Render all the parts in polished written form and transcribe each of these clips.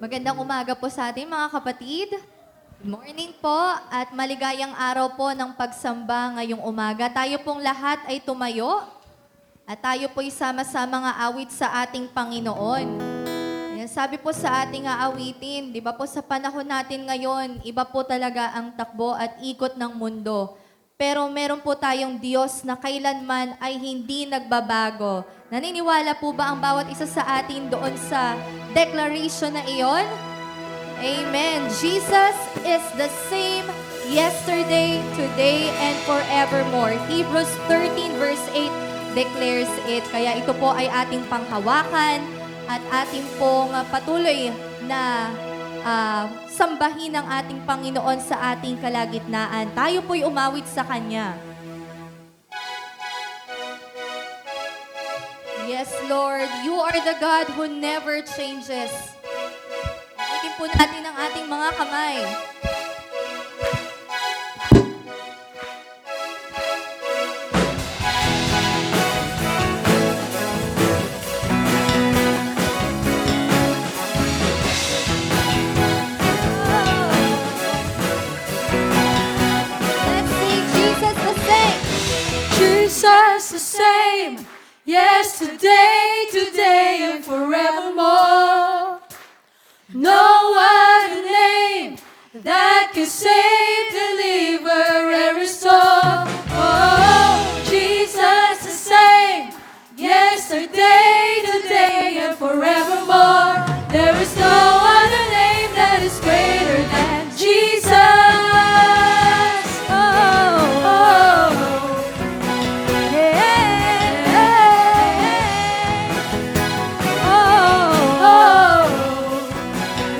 Magandang umaga po sa ating mga kapatid. Good morning po at maligayang araw po ng pagsamba ngayong umaga. Tayo pong lahat ay tumayo at tayo po'y sama-sama nga awit sa ating Panginoon. Ayan, sabi po sa ating aawitin, di ba po sa panahon natin ngayon, iba po talaga ang takbo at ikot ng mundo. Pero meron po tayong Diyos na kailanman ay hindi nagbabago. Naniniwala po ba ang bawat isa sa atin doon sa declaration na iyon? Amen. Jesus is the same yesterday, today, and forevermore. Hebrews 13 verse 8 declares it. Kaya ito po ay ating panghawakan at ating pong patuloy na sambahin ang ating Panginoon sa ating kalagitnaan. Tayo po'y umawit sa Kanya. Yes, Lord, you are the God who never changes. Itin po natin ang ating mga kamay. Let's sing Jesus the same. Jesus the same, yesterday, today, and forevermore. No other name that can save, deliver, and restore. Oh, Jesus the same, yesterday, today, and forevermore. There is no other name that is greater than Jesus.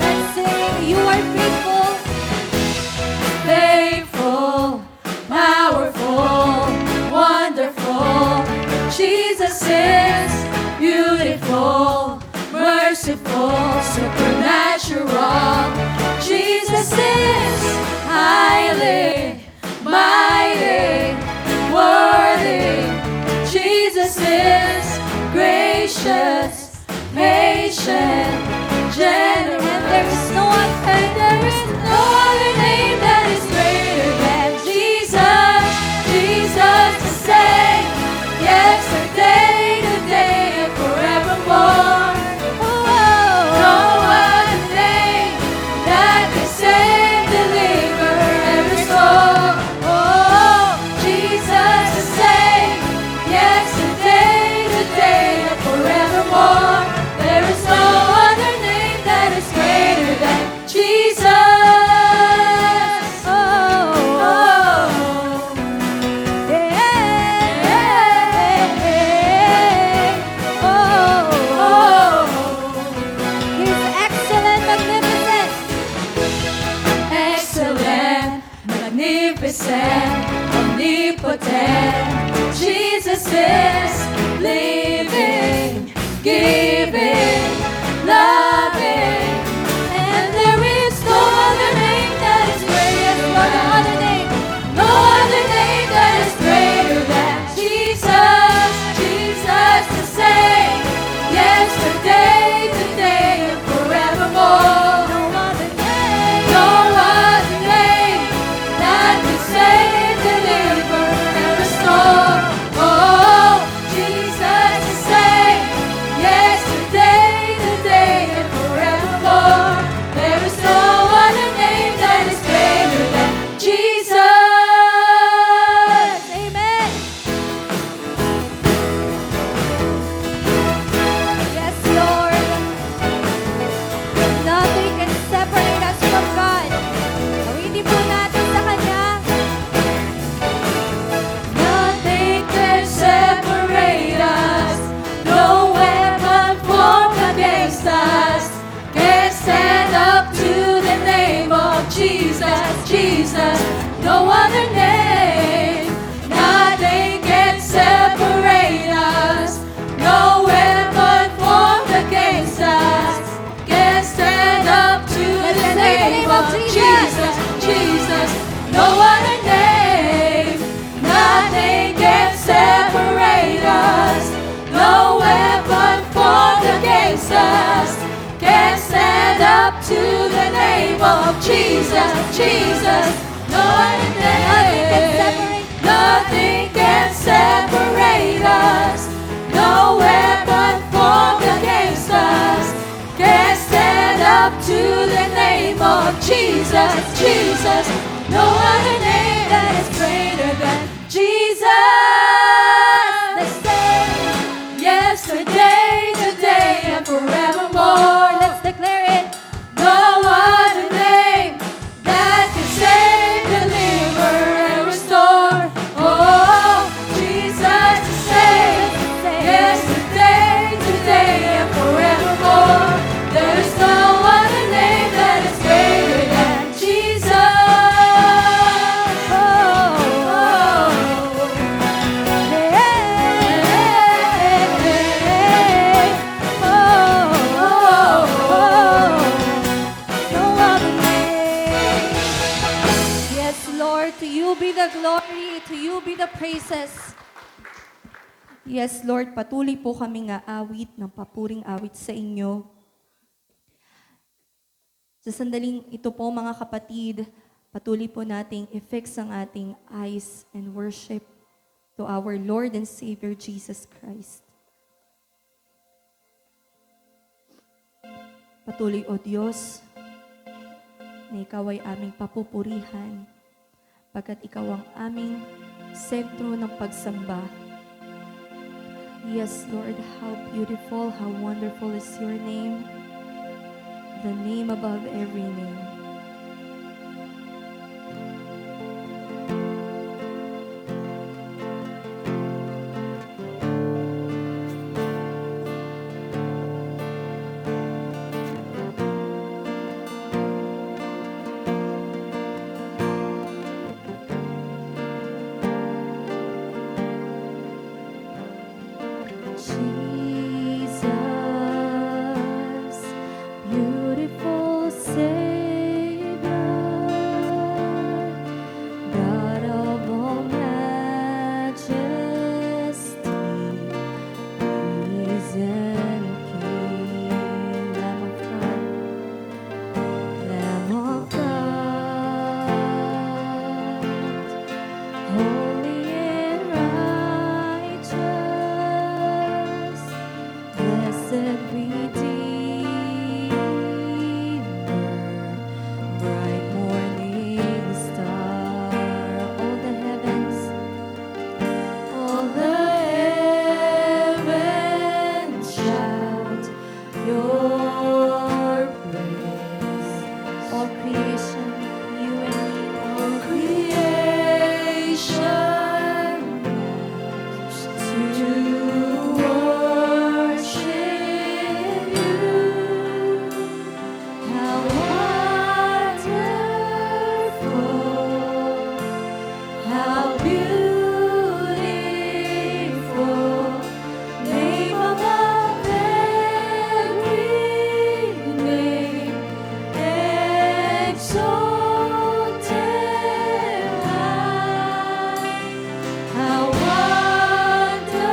Let's sing, you are faithful. Faithful, powerful, wonderful. Jesus is beautiful, merciful, supernatural. Jesus is highly, mighty, worthy. Jesus is gracious, patient, generous. There is no one And there is no other name that is greater than Jesus. Jesus the same, yesterday, today, and forevermore. No other name that can save, deliver, and restore. Oh, Jesus the same, yesterday, today, and forevermore. There is no other Jesus, Jesus. No other name. Nothing can separate us. No weapon formed against us can stand up to the name of Jesus, Jesus. No other name that is greater than Jesus. The same yesterday, today, and forevermore. Let's declare it. No other name that can save, deliver, and restore. Oh, Jesus the same. Yesterday, today, and forevermore. There is no other name that is greater than Jesus. No other name. Yes, Lord, to you be the glory, to you be the praises. Yes, Lord, patuloy po kami nga awit ng papuring awit sa inyo. Sa sandaling ito po mga kapatid, patuloy po nating i-fix ang ating eyes and worship to our Lord and Savior Jesus Christ. Patuloy, O Diyos, na Ikaw ay aming papupurihan, pagkat Ikaw ang aming sentro ng pagsamba. Yes, Lord, how beautiful, how wonderful is your name, the name above every name. Jesus, beautiful Savior, God of all majesty, risen King, Lamb of God, Lamb of God, holy and righteous, blessed Redeemer, bright morning star. All the heavens shout your praise. All creation, you and me. All creation loves to worship you. How wonderful, how beautiful, name above every name, exalted high. How wonderful,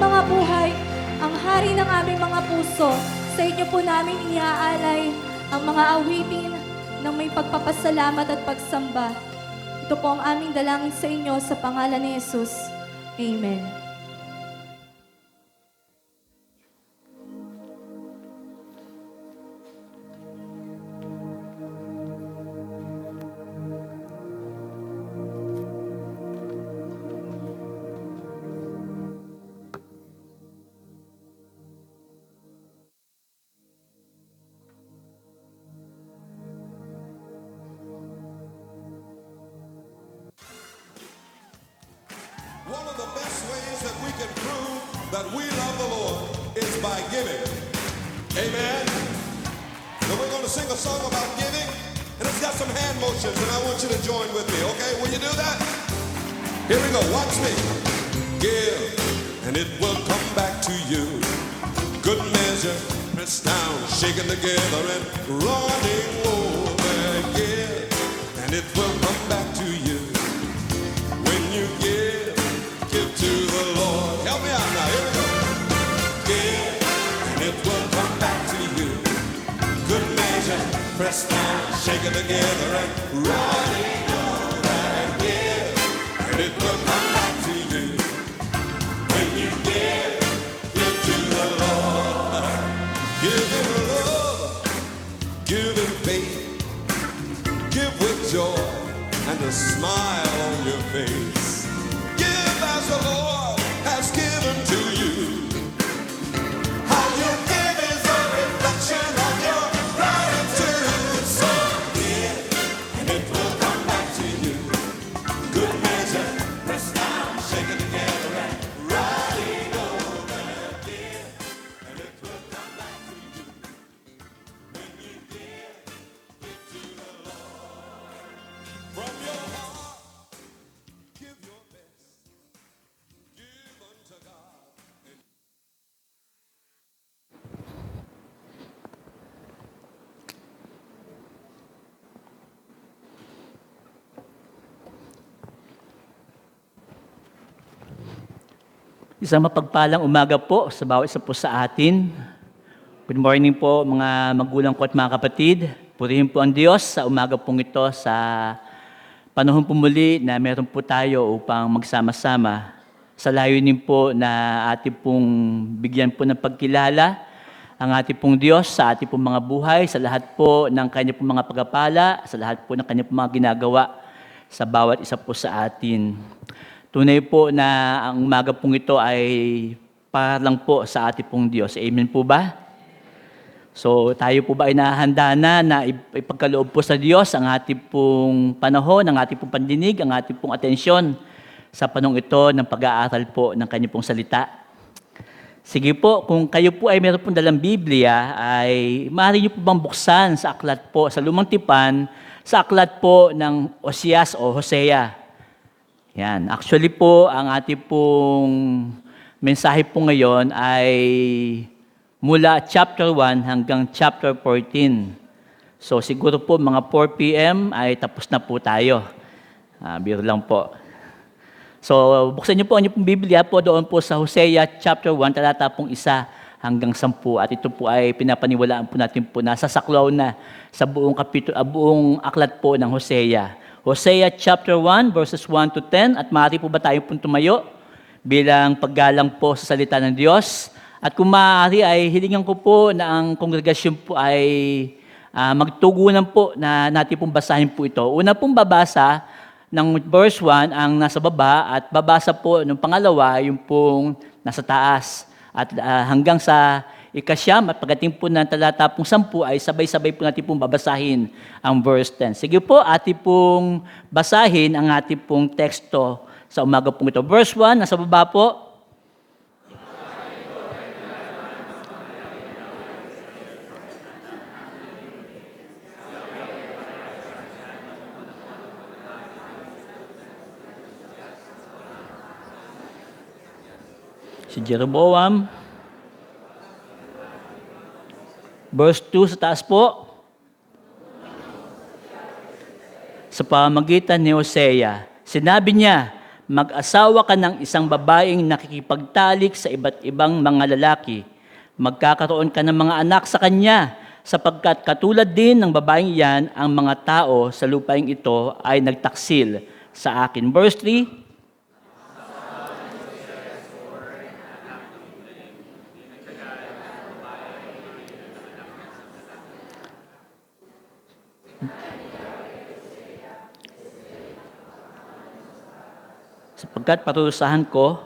mga buhay, ang hari ng aming mga puso. Sa inyo po namin iniaalay ang mga awitin ng may pagpapasalamat at pagsamba. Ito po ang aming dalangin sa inyo sa pangalan ni Jesus. Amen. One of the best ways that we can prove that we love the Lord is by giving. Amen. So we're going to sing a song about giving, and it's got some hand motions, and I want you to join with me, okay? Will you do that? Here we go. Watch me. Give, and it will come back to you. Good measure, pressed down, shaken together, and running over. Give, and it will come back to you. When you give to the Lord. Help me out now. Here we go. Give, and it will come back to you. Good measure, pressed down, shaken together, and running over. Give, and it will come back to you. When you give to the Lord. Give in love, give in faith, give with joy, and a smile on your face. Give as the Lord has given to you. How you give is a reflection of your gratitude. So give, and it will come back to you. Good measure, pressed down, shaken together, and running over. Give, and it will come back to you. When you give to the Lord. From your heart, give your best. Give unto God. Isang mapagpalang umaga po sa bawat isa po sa atin. Good morning po mga magulang ko at mga kapatid. Purihin po ang Diyos sa umaga pong ito sa panahon po muli na meron po tayo upang magsama-sama sa layunin po na ating pong bigyan po ng pagkilala ang ating pong Diyos sa ating pong mga buhay, sa lahat po ng kanya pong mga pagpapala, sa lahat po ng kanya pong mga ginagawa sa bawat isa po sa atin. Tunay po na ang umaga pong ito ay para lang po sa ating pong Diyos. Amen po ba? So tayo po ba ay nahahanda na ipagkaloob po sa Diyos ang ating pong panahon, ang ating pong pandinig, ang ating pong atensyon sa panahon ito ng pag-aaral po ng kanyang pong salita. Sige po, kung kayo po ay meron pong dalang Biblia, ay maaari niyo po bang buksan sa aklat po, sa Lumang Tipan, sa aklat po ng Oseas o Hosea. Yan. Actually po, ang ating pong mensahe po ngayon ay mula chapter 1 hanggang chapter 14. So siguro po mga 4 p.m. ay tapos na po tayo. Biro lang po. So buksan niyo po ang inyong pong Biblia po doon po sa Hosea chapter 1, talata pong 1 hanggang 10. At ito po ay pinapaniwalaan po natin po na sasaklaw na sa buong buong aklat po ng Hosea. Hosea chapter 1 verses 1 to 10, at maaari po ba tayo pong tumayo bilang paggalang po sa salita ng Diyos? At kung maaari ay hilingan ko po na ang kongregasyon po ay magtugunan po na natin pong basahin po ito. Una pong babasa ng verse 1 ang nasa baba, at babasa po ng pangalawa yung pong nasa taas. At hanggang sa ikasyam at pagdating po ng talata pong 10 ay sabay-sabay po natin pong babasahin ang verse 10. Sige po, atin pong basahin ang ating pong teksto sa umaga pong ito. Verse 1, nasa baba po. Si Jeroboam. Verse 2 sa taas po. Sa pamamagitan ni Hosea, sinabi niya, mag-asawa ka ng isang babaeng nakikipagtalik sa iba't ibang mga lalaki. Magkakaroon ka ng mga anak sa kanya, sapagkat katulad din ng babaeng iyan, ang mga tao sa lupaing ito ay nagtaksil sa akin. Verse 3, sapagkat parurusahan ko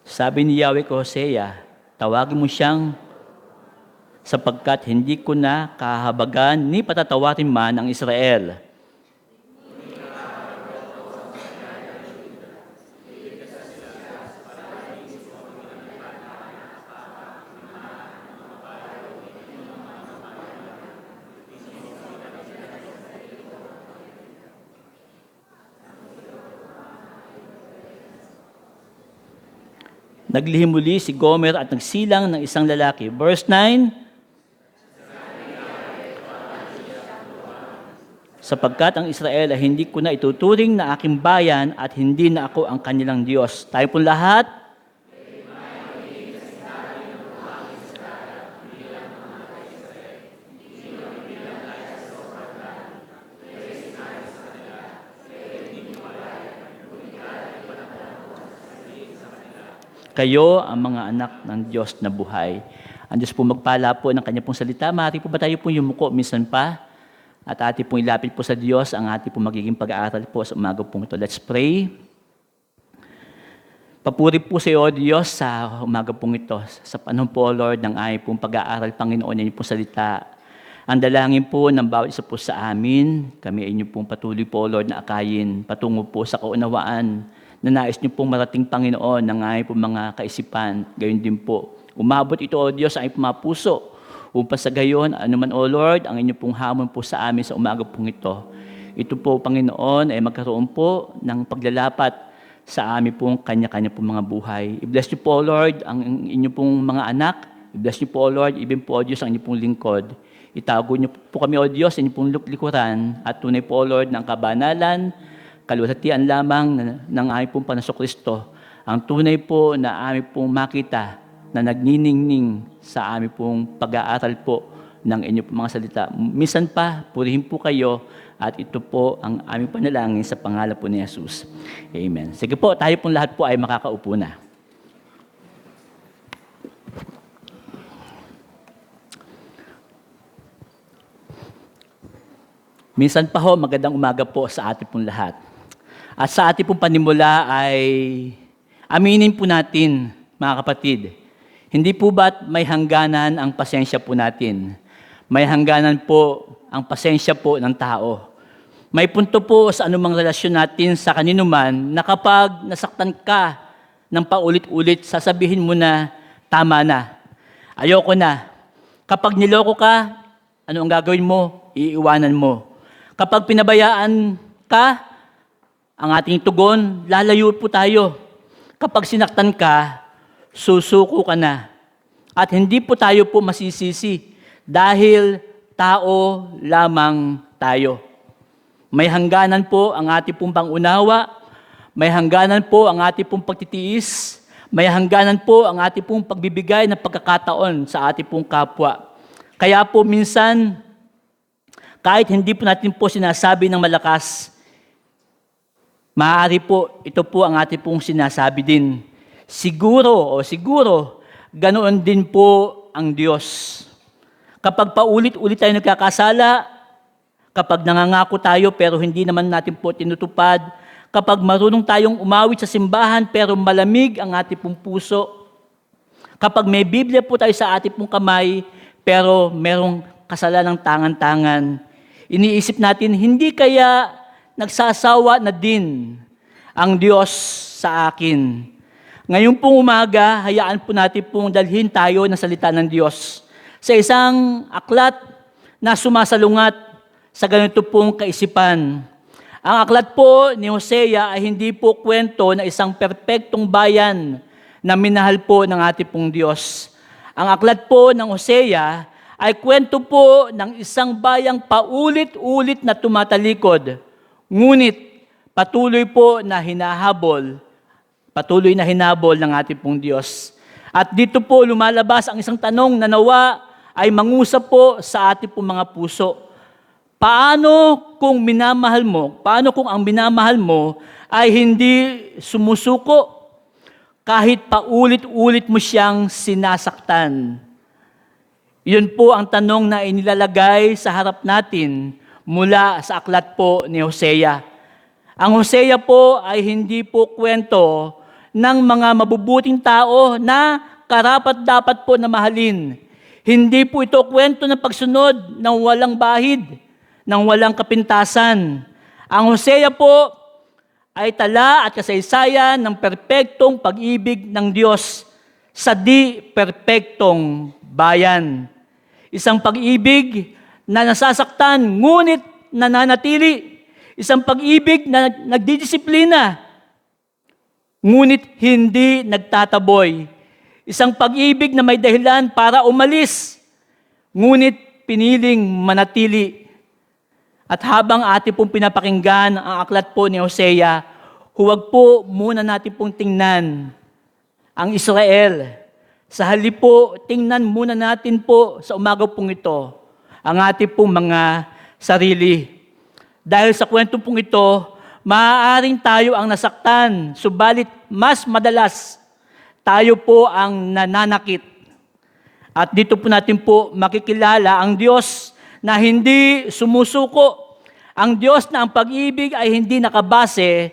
sabi ni Yahweh kay Hosea, tawagin mo siyang sapagkat hindi ko na kahabagan ni patatawarin man ang Israel. Naglihim muli si Gomer at nagsilang ng isang lalaki. Verse 9, sapagkat ang Israel ay hindi ko na ituturing na aking bayan at hindi na ako ang kanilang Diyos. Tayo pong lahat, kayo ang mga anak ng Diyos na buhay. Ang Diyos po magpala po ng Kanya pong salita. Maaari po ba tayo pong yumuko minsan pa? At ating pong ilapit po sa Diyos ang ating pong magiging pag-aaral po sa umaga pong ito. Let's pray. Papuri po sa iyo, Diyos, sa umaga pong ito. Sa panahon po, Lord, ng aming pong pag-aaral, Panginoon, ng pong salita. Ang dalangin po ng bawat isa po sa amin, kami ay inyo pong patuloy po, Lord, na akayin, patungo po sa kaunawaan na nais niyo pong marating, Panginoon, ng aming pong mga kaisipan. Gayon din po. Umabot ito, O Diyos, sa aming mga puso. Upang sa gayon, anuman, O Lord, ang inyo pong hamon po sa amin sa umaga pong ito. Ito po, Panginoon, ay magkaroon po ng paglalapat sa amin pong kanya-kanya pong mga buhay. I-bless niyo po, Lord, ang inyo pong mga anak. I-bless niyo po, Lord, even po, O Diyos, ang inyo pong lingkod. Itago niyo po kami, O Diyos, sa inyo pong likuran. At tunay po, Lord, ng kabanalan, kaluwalhatian lamang ng aming pong Panginoon ang tunay po na aming pong makita na nagniningning sa aming pong pag-aaral po ng inyong mga salita. Minsan pa, purihin po kayo at ito po ang aming panalangin sa pangalan po ni Jesus. Amen. Sige po, tayo pong lahat po ay makakaupo na. Minsan pa ho, magandang umaga po sa ating pong lahat. At sa ating pong panimula ay aminin po natin, mga kapatid, hindi po ba't may hangganan ang pasensya po natin? May hangganan po ang pasensya po ng tao. May punto po sa anumang relasyon natin sa kanino man na kapag nasaktan ka ng paulit-ulit, sasabihin mo na, tama na, ayoko na. Kapag niloko ka, ano ang gagawin mo? Iiwanan mo. Kapag pinabayaan ka, ang ating tugon, lalayo po tayo. Kapag sinaktan ka, susuko ka na. At hindi po tayo po masisisi dahil tao lamang tayo. May hangganan po ang ating pong pangunawa, may hangganan po ang ating pong pagtitiis, may hangganan po ang ating pong pagbibigay ng pagkakataon sa ating pong kapwa. Kaya po minsan, kahit hindi po natin po sinasabi ng malakas, maaari po, ito po ang ating pong sinasabi din. Siguro, ganoon din po ang Diyos. Kapag paulit-ulit tayo nagkakasala, kapag nangangako tayo pero hindi naman natin po tinutupad, kapag marunong tayong umawit sa simbahan pero malamig ang ating pong puso, kapag may Biblia po tayo sa ating pong kamay pero merong kasalanang tangan-tangan, iniisip natin, hindi kaya nagsasawa na din ang Diyos sa akin. Ngayon pong umaga, hayaan po natin pong dalhin tayo ng salita ng Diyos sa isang aklat na sumasalungat sa ganito pong kaisipan. Ang aklat po ni Hosea ay hindi po kwento ng isang perpektong bayan na minahal po ng ating pong Diyos. Ang aklat po ng Hosea ay kwento po ng isang bayang paulit-ulit na tumatalikod, ngunit patuloy na hinabol ng ating pong Diyos. At dito po lumalabas ang isang tanong na nawa ay mangusap po sa ating pong mga puso. Paano kung ang minamahal mo ay hindi sumusuko kahit paulit-ulit mo siyang sinasaktan? Yun po ang tanong na inilalagay sa harap natin mula sa aklat po ni Hosea. Ang Hosea po ay hindi po kwento ng mga mabubuting tao na karapat-dapat po na mahalin. Hindi po ito kwento ng pagsunod ng walang bahid, ng walang kapintasan. Ang Hosea po ay tala at kasaysayan ng perpektong pag-ibig ng Diyos sa di-perpektong bayan. Isang pag-ibig na nasasaktan, ngunit nananatili. Isang pag-ibig na nagdidisiplina, ngunit hindi nagtataboy. Isang pag-ibig na may dahilan para umalis, ngunit piniling manatili. At habang ating pong pinapakinggan ang aklat po ni Hosea, huwag po muna natin pong tingnan ang Israel. Sa halip po, tingnan muna natin po sa umaga pong ito ang ating pong mga sarili. Dahil sa kwento pong ito, maaaring tayo ang nasaktan, subalit mas madalas tayo po ang nananakit. At dito po natin po makikilala ang Diyos na hindi sumusuko. Ang Diyos na ang pag-ibig ay hindi nakabase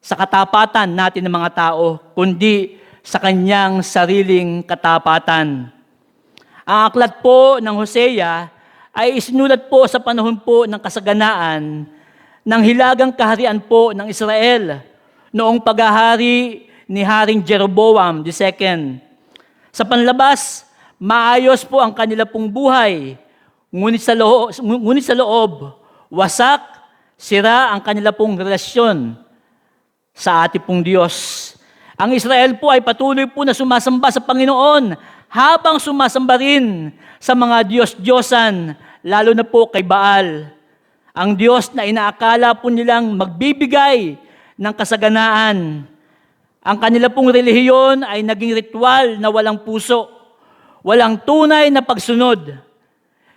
sa katapatan natin ng mga tao, kundi sa kanyang sariling katapatan. Ang aklat po ng Hosea ay isinulat po sa panahon po ng kasaganaan ng hilagang kaharian po ng Israel noong paghahari ni Haring Jeroboam II. Sa panlabas, maayos po ang kanila pong buhay, ngunit sa loob, wasak, sira ang kanila pong relasyon sa ating pong Diyos. Ang Israel po ay patuloy po na sumasamba sa Panginoon habang sumasamba rin sa mga Diyos-Diyosan, lalo na po kay Baal. Ang Diyos na inaakala po nilang magbibigay ng kasaganaan. Ang kanila pong relihiyon ay naging ritual na walang puso, walang tunay na pagsunod.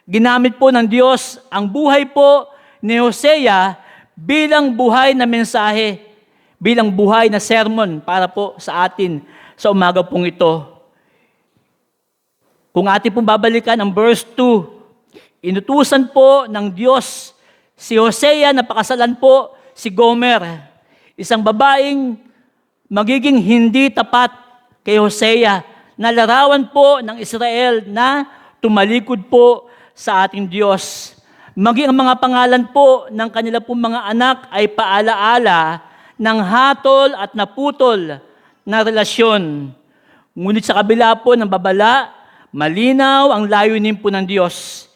Ginamit po ng Diyos ang buhay po ni Hosea bilang buhay na mensahe, bilang buhay na sermon para po sa atin sa umaga pong ito. Kung atin pong babalikan ang verse 2, inutusan po ng Diyos si Hosea na pakasalan po si Gomer, isang babaeng magiging hindi tapat kay Hosea, na larawan po ng Israel na tumalikod po sa ating Diyos. Maging ang mga pangalan po ng kanila pong mga anak ay paalaala ng hatol at naputol na relasyon. Ngunit sa kabila po ng babala, malinaw ang layunin po ng Diyos.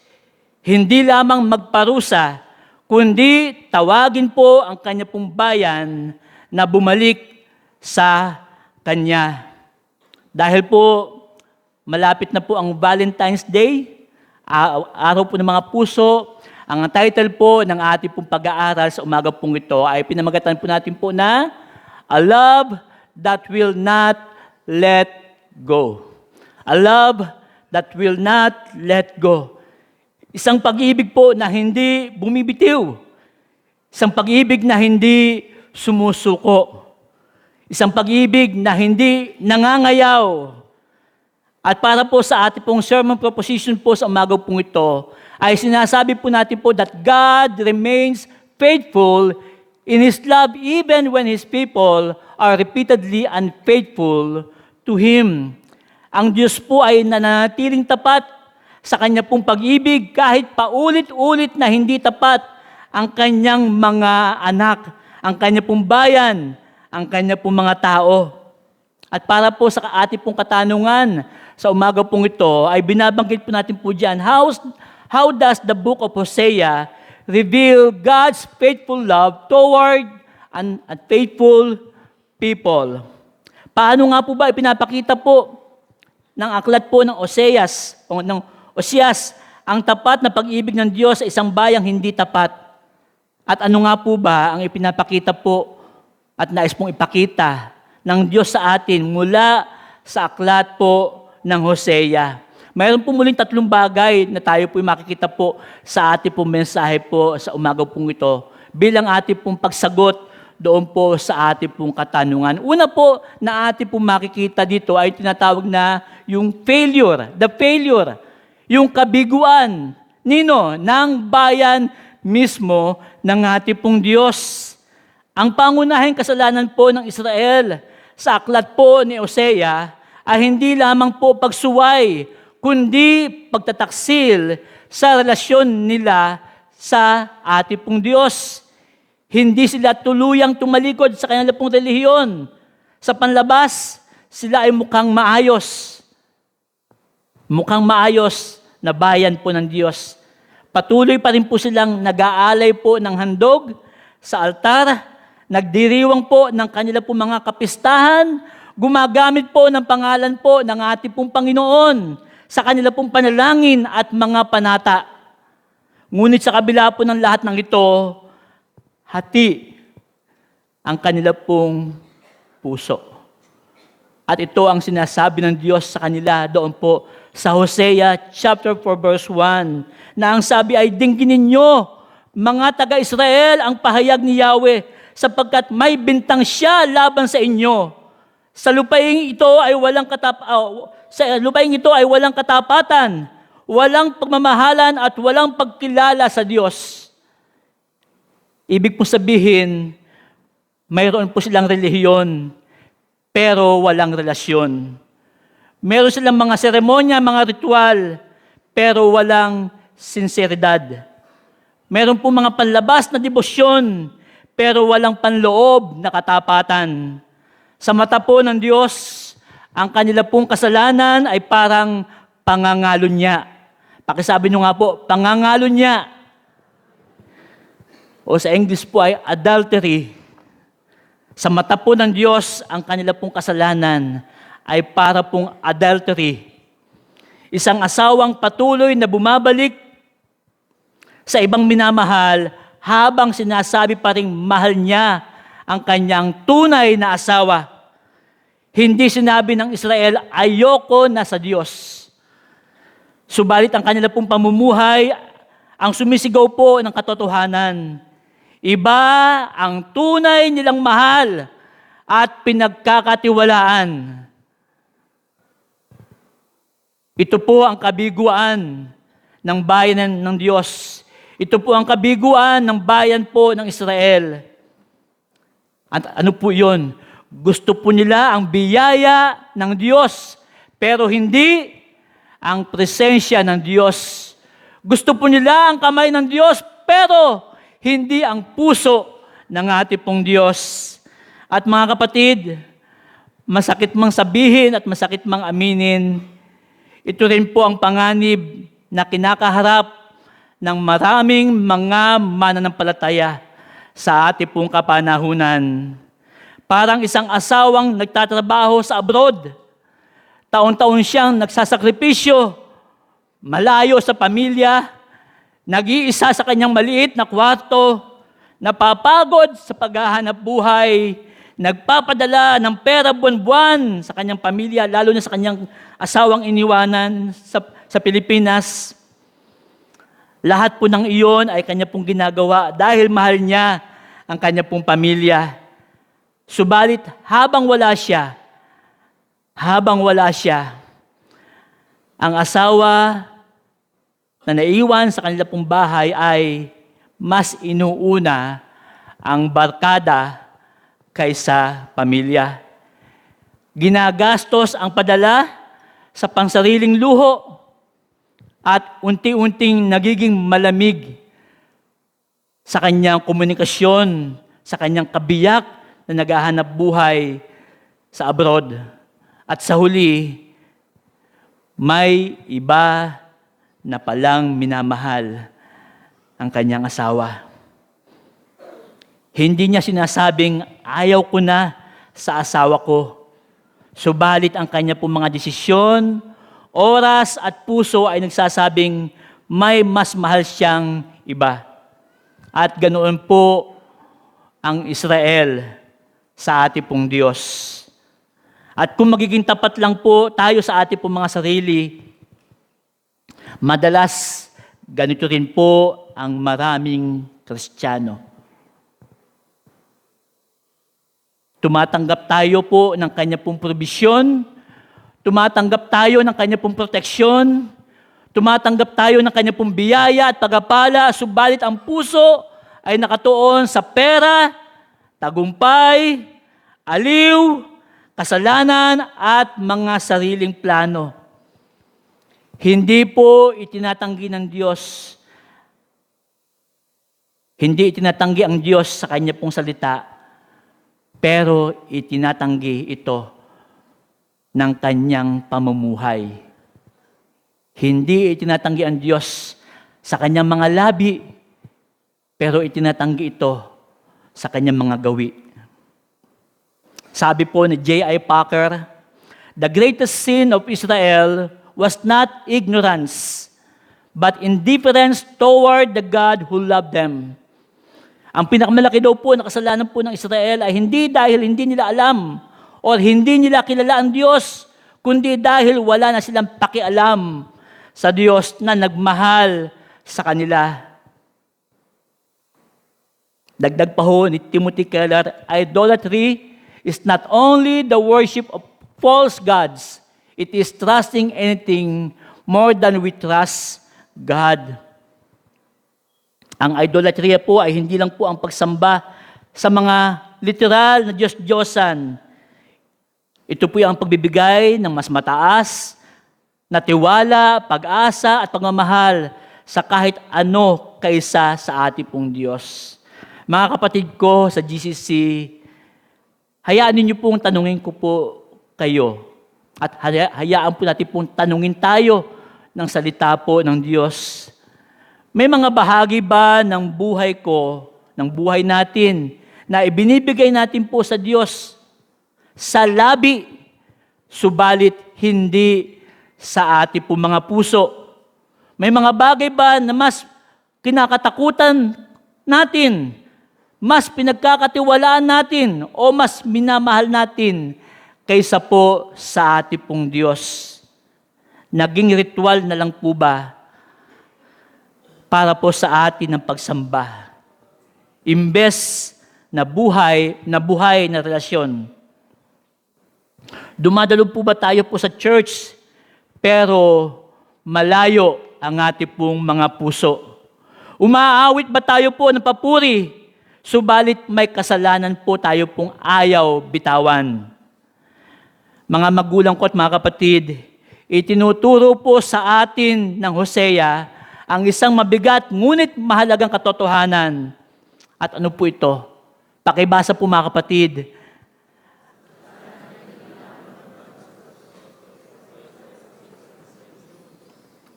Hindi lamang magparusa, kundi tawagin po ang kanya pong bayan na bumalik sa Kanya. Dahil po malapit na po ang Valentine's Day, araw po ng mga puso, ang title po ng ating pong pag-aaral sa umaga pong ito ay pinamagatan po natin po na A Love That Will Not Let Go. A love that will not let go. Isang pag-ibig po na hindi bumibitiw. Isang pag-ibig na hindi sumusuko. Isang pag-ibig na hindi nangangayaw. At para po sa ating pong sermon proposition po sa umaga pong ito, ay sinasabi po natin po that God remains faithful in His love even when His people are repeatedly unfaithful to Him. Ang Diyos po ay nananatiling tapat sa Kanya pong pag-ibig kahit paulit-ulit na hindi tapat ang Kanyang mga anak, ang Kanya pong bayan, ang Kanya pong mga tao. At para po sa ating pong katanungan sa umaga pong ito, ay binabanggit po natin po dyan, how does the book of Hosea reveal God's faithful love toward an unfaithful people. Paano nga po ba ipinapakita po ng aklat po ng Oseas o ng Osias ang tapat na pag-ibig ng Diyos sa isang bayang hindi tapat? At ano nga po ba ang ipinapakita po at nais pong ipakita ng Diyos sa atin mula sa aklat po ng Hosea? Mayroon po muling 3 bagay na tayo po makikita po sa ating pong mensahe po sa umaga pong ito bilang ating pong pagsagot doon po sa ating pong katanungan. Una po na ating pong makikita dito ay tinatawag na yung failure, the failure, yung kabiguan ng bayan mismo ng ating pong Diyos. Ang pangunahing kasalanan po ng Israel sa aklat po ni Hosea ay hindi lamang po pagsuway, kundi pagtataksil sa relasyon nila sa ating pong Diyos. Hindi sila tuluyang tumalikod sa kanilang pong relihiyon. Sa panlabas, sila ay mukhang maayos. Mukhang maayos na bayan po ng Diyos. Patuloy pa rin po silang nag-aalay po ng handog sa altar, nagdiriwang po ng kanilang pong mga kapistahan, gumagamit po ng pangalan po ng ating pong Panginoon sa kanilang pong panalangin at mga panata. Ngunit sa kabila po ng lahat ng ito, hati ang kanila pong puso. At ito ang sinasabi ng Diyos sa kanila doon po sa Hosea chapter 4 verse 1 na ang sabi ay, dinggin ninyo mga taga-Israel ang pahayag ni Yahweh sapagkat may bintang siya laban sa inyo. Sa lupaing ito ay walang katapatan, walang pagmamahalan at walang pagkilala sa Diyos. Ibig po sabihin, mayroon po silang relihiyon, pero walang relasyon. Meron silang mga seremonya, mga ritual, pero walang sinseridad. Meron po mga panlabas na debosyon, pero walang panloob na katapatan. Sa mata po ng Diyos, ang kanila pong kasalanan ay parang pangangalo niya. Pakisabi nyo nga po, pangangalo niya. O sa English po ay adultery. Sa mata po ng Diyos, ang kanila pong kasalanan ay para pong adultery. Isang asawang patuloy na bumabalik sa ibang minamahal habang sinasabi pa ring mahal niya ang kanyang tunay na asawa. Hindi sinabi ng Israel, ayoko na sa Diyos. Subalit ang kanila pong pamumuhay, ang sumisigaw po ng katotohanan. Iba ang tunay nilang mahal at pinagkakatiwalaan. Ito po ang kabiguan ng bayan ng Diyos. Ito po ang kabiguan ng bayan po ng Israel. At ano po yun? Gusto po nila ang biyaya ng Diyos, pero hindi ang presensya ng Diyos. Gusto po nila ang kamay ng Diyos, pero hindi ang puso ng ating pong Diyos. At mga kapatid, masakit mang sabihin at masakit mang aminin, ito rin po ang panganib na kinakaharap ng maraming mga mananampalataya sa ating pong kapanahunan. Parang isang asawang nagtatrabaho sa abroad. Taon-taon siyang nagsasakripisyo, malayo sa pamilya, nag-iisa sa kanyang maliit na kwarto, napapagod sa paghahanap buhay, nagpapadala ng pera buwan-buwan sa kanyang pamilya, lalo na sa kanyang asawang iniwanan sa Pilipinas. Lahat po ng iyon ay kanya pong ginagawa dahil mahal niya ang kanya pong pamilya. Subalit habang wala siya, ang asawa na naiwan sa kanila pong bahay ay mas inuuna ang barkada kaysa pamilya. Ginagastos ang padala sa pangsariling luho at unti-unting nagiging malamig sa kanyang komunikasyon, sa kanyang kabiyak na naghahanap buhay sa abroad. At sa huli, may iba na palang minamahal. ang kanyang asawa. Hindi niya sinasabing, ayaw ko na sa asawa ko. Subalit ang kanya pong mga desisyon, oras at puso ay nagsasabing may mas mahal siyang iba. At ganoon po ang Israel sa ating pong Diyos. At kung magiging tapat lang po tayo sa ating pong mga sarili, madalas ganito rin po ang maraming Kristiyano. Tumatanggap tayo po ng kanya pong probisyon, tumatanggap tayo ng kanya pong proteksyon, tumatanggap tayo ng kanya pong biyaya at pagpapala, subalit ang puso ay nakatuon sa pera, tagumpay, aliw, kasalanan at mga sariling plano. Hindi po itinatanggi ng Diyos. Hindi itinatanggi ang Diyos sa kanya pong salita, pero itinatanggi ito ng kanyang pamumuhay. Hindi itinatanggi ang Diyos sa kanyang mga labi, pero itinatanggi ito sa kanyang mga gawi. Sabi po ni J.I. Packer, the greatest sin of Israel was not ignorance, but indifference toward the God who loved them. Ang pinakamalaki daw po na kasalanan po ng Israel ay hindi dahil hindi nila alam o hindi nila kilala ang Diyos, kundi dahil wala na silang pakialam sa Diyos na nagmahal sa kanila. Dagdag pa ho ni Timothy Keller, idolatry is not only the worship of false gods, it is trusting anything more than we trust God. Ang idolatria po ay hindi lang po ang pagsamba sa mga literal na Diyos-Diyosan. Ito po ang pagbibigay ng mas mataas na tiwala, pag-asa at pagmamahal sa kahit ano kaysa sa ating pong Diyos. Mga kapatid ko sa GCC, hayaan ninyo pong tanungin ko po kayo at hayaan po natin pong tanungin tayo ng salita po ng Diyos. May mga bahagi ba ng buhay ko, ng buhay natin, na ibinibigay natin po sa Diyos sa labi, subalit hindi sa ating po mga puso? May mga bagay ba na mas kinakatakutan natin, mas pinagkakatiwalaan natin, o mas minamahal natin kaysa po sa ating pong Diyos? Naging ritual na lang po ba para po sa atin ng pagsamba, imbes na buhay na relasyon? Dumadalo po ba tayo po sa church, pero malayo ang ating pong mga puso? Umaawit ba tayo po ng papuri, subalit may kasalanan po tayo pong ayaw bitawan? Mga magulang ko at mga kapatid, itinuturo po sa atin ng Hosea ang isang mabigat ngunit mahalagang katotohanan. At ano po ito? Pakibasa po mga kapatid.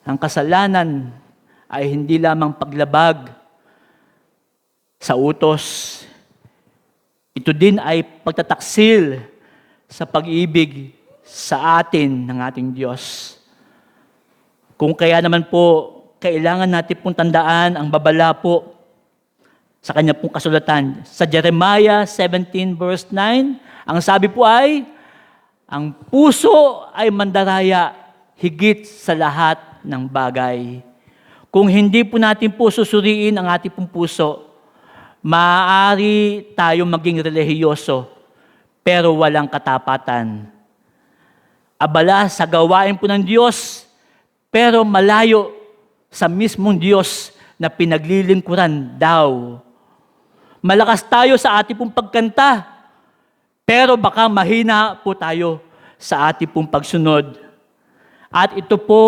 Ang kasalanan ay hindi lamang paglabag sa utos. Ito din ay pagtataksil sa pag-ibig sa atin ng ating Diyos. Kung kaya naman po, kailangan natin pong tandaan ang babala po sa kanya pong kasulatan. Sa Jeremiah 17 verse 9, ang sabi po ay, ang puso ay mandaraya higit sa lahat ng bagay. Kung hindi po natin po susuriin ang ating pong puso, maaari tayo maging relihiyoso, pero walang katapatan. Abala sa gawain po ng Diyos, pero malayo sa mismong Diyos na pinaglilingkuran daw. Malakas tayo sa ating pong pagkanta, pero baka mahina po tayo sa ating pong pagsunod. At ito po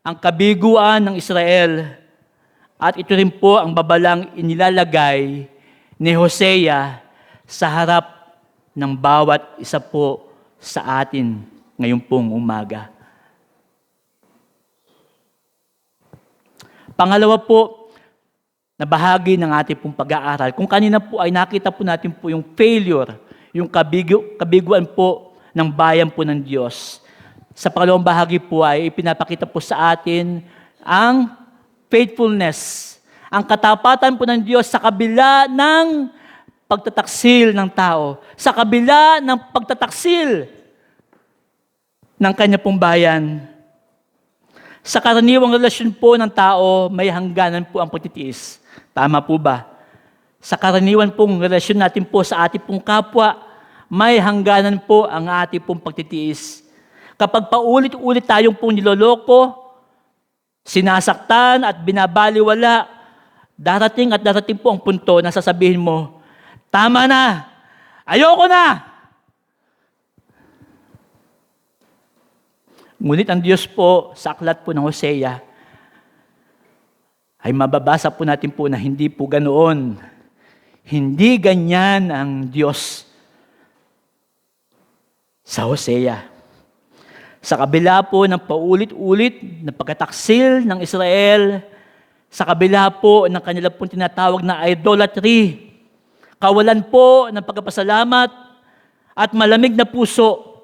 ang kabiguan ng Israel. At ito rin po ang babalang inilalagay ni Hosea sa harap ng bawat isa po sa atin ngayong pong umaga. Pangalawa po, na bahagi ng ating pong pag-aaral. Kung kanina po ay nakita po natin po yung failure, yung kabiguan po ng bayan po ng Diyos. Sa pangalawang bahagi po ay ipinapakita po sa atin ang faithfulness, ang katapatan po ng Diyos sa kabila ng pagtataksil ng tao, sa kabila ng pagtataksil ng kanya pong bayan. Sa karaniwang relasyon po ng tao, may hangganan po ang pagtitiis. Tama po ba? Sa karaniwan pong relasyon natin po sa ating pong kapwa, may hangganan po ang ating pong pagtitiis. Kapag paulit-ulit tayong pong niloloko, sinasaktan at binabaliwala, darating po ang punto na sasabihin mo, tama na! Ayoko na! Ngunit ang Diyos po sa aklat po ng Hosea ay mababasa po natin po na hindi po ganoon. Hindi ganyan ang Diyos sa Hosea. Sa kabila po ng paulit-ulit na pagkataksil ng Israel, sa kabila po ng kanila pong tinatawag na idolatry, kawalan po ng pagpapasalamat at malamig na puso,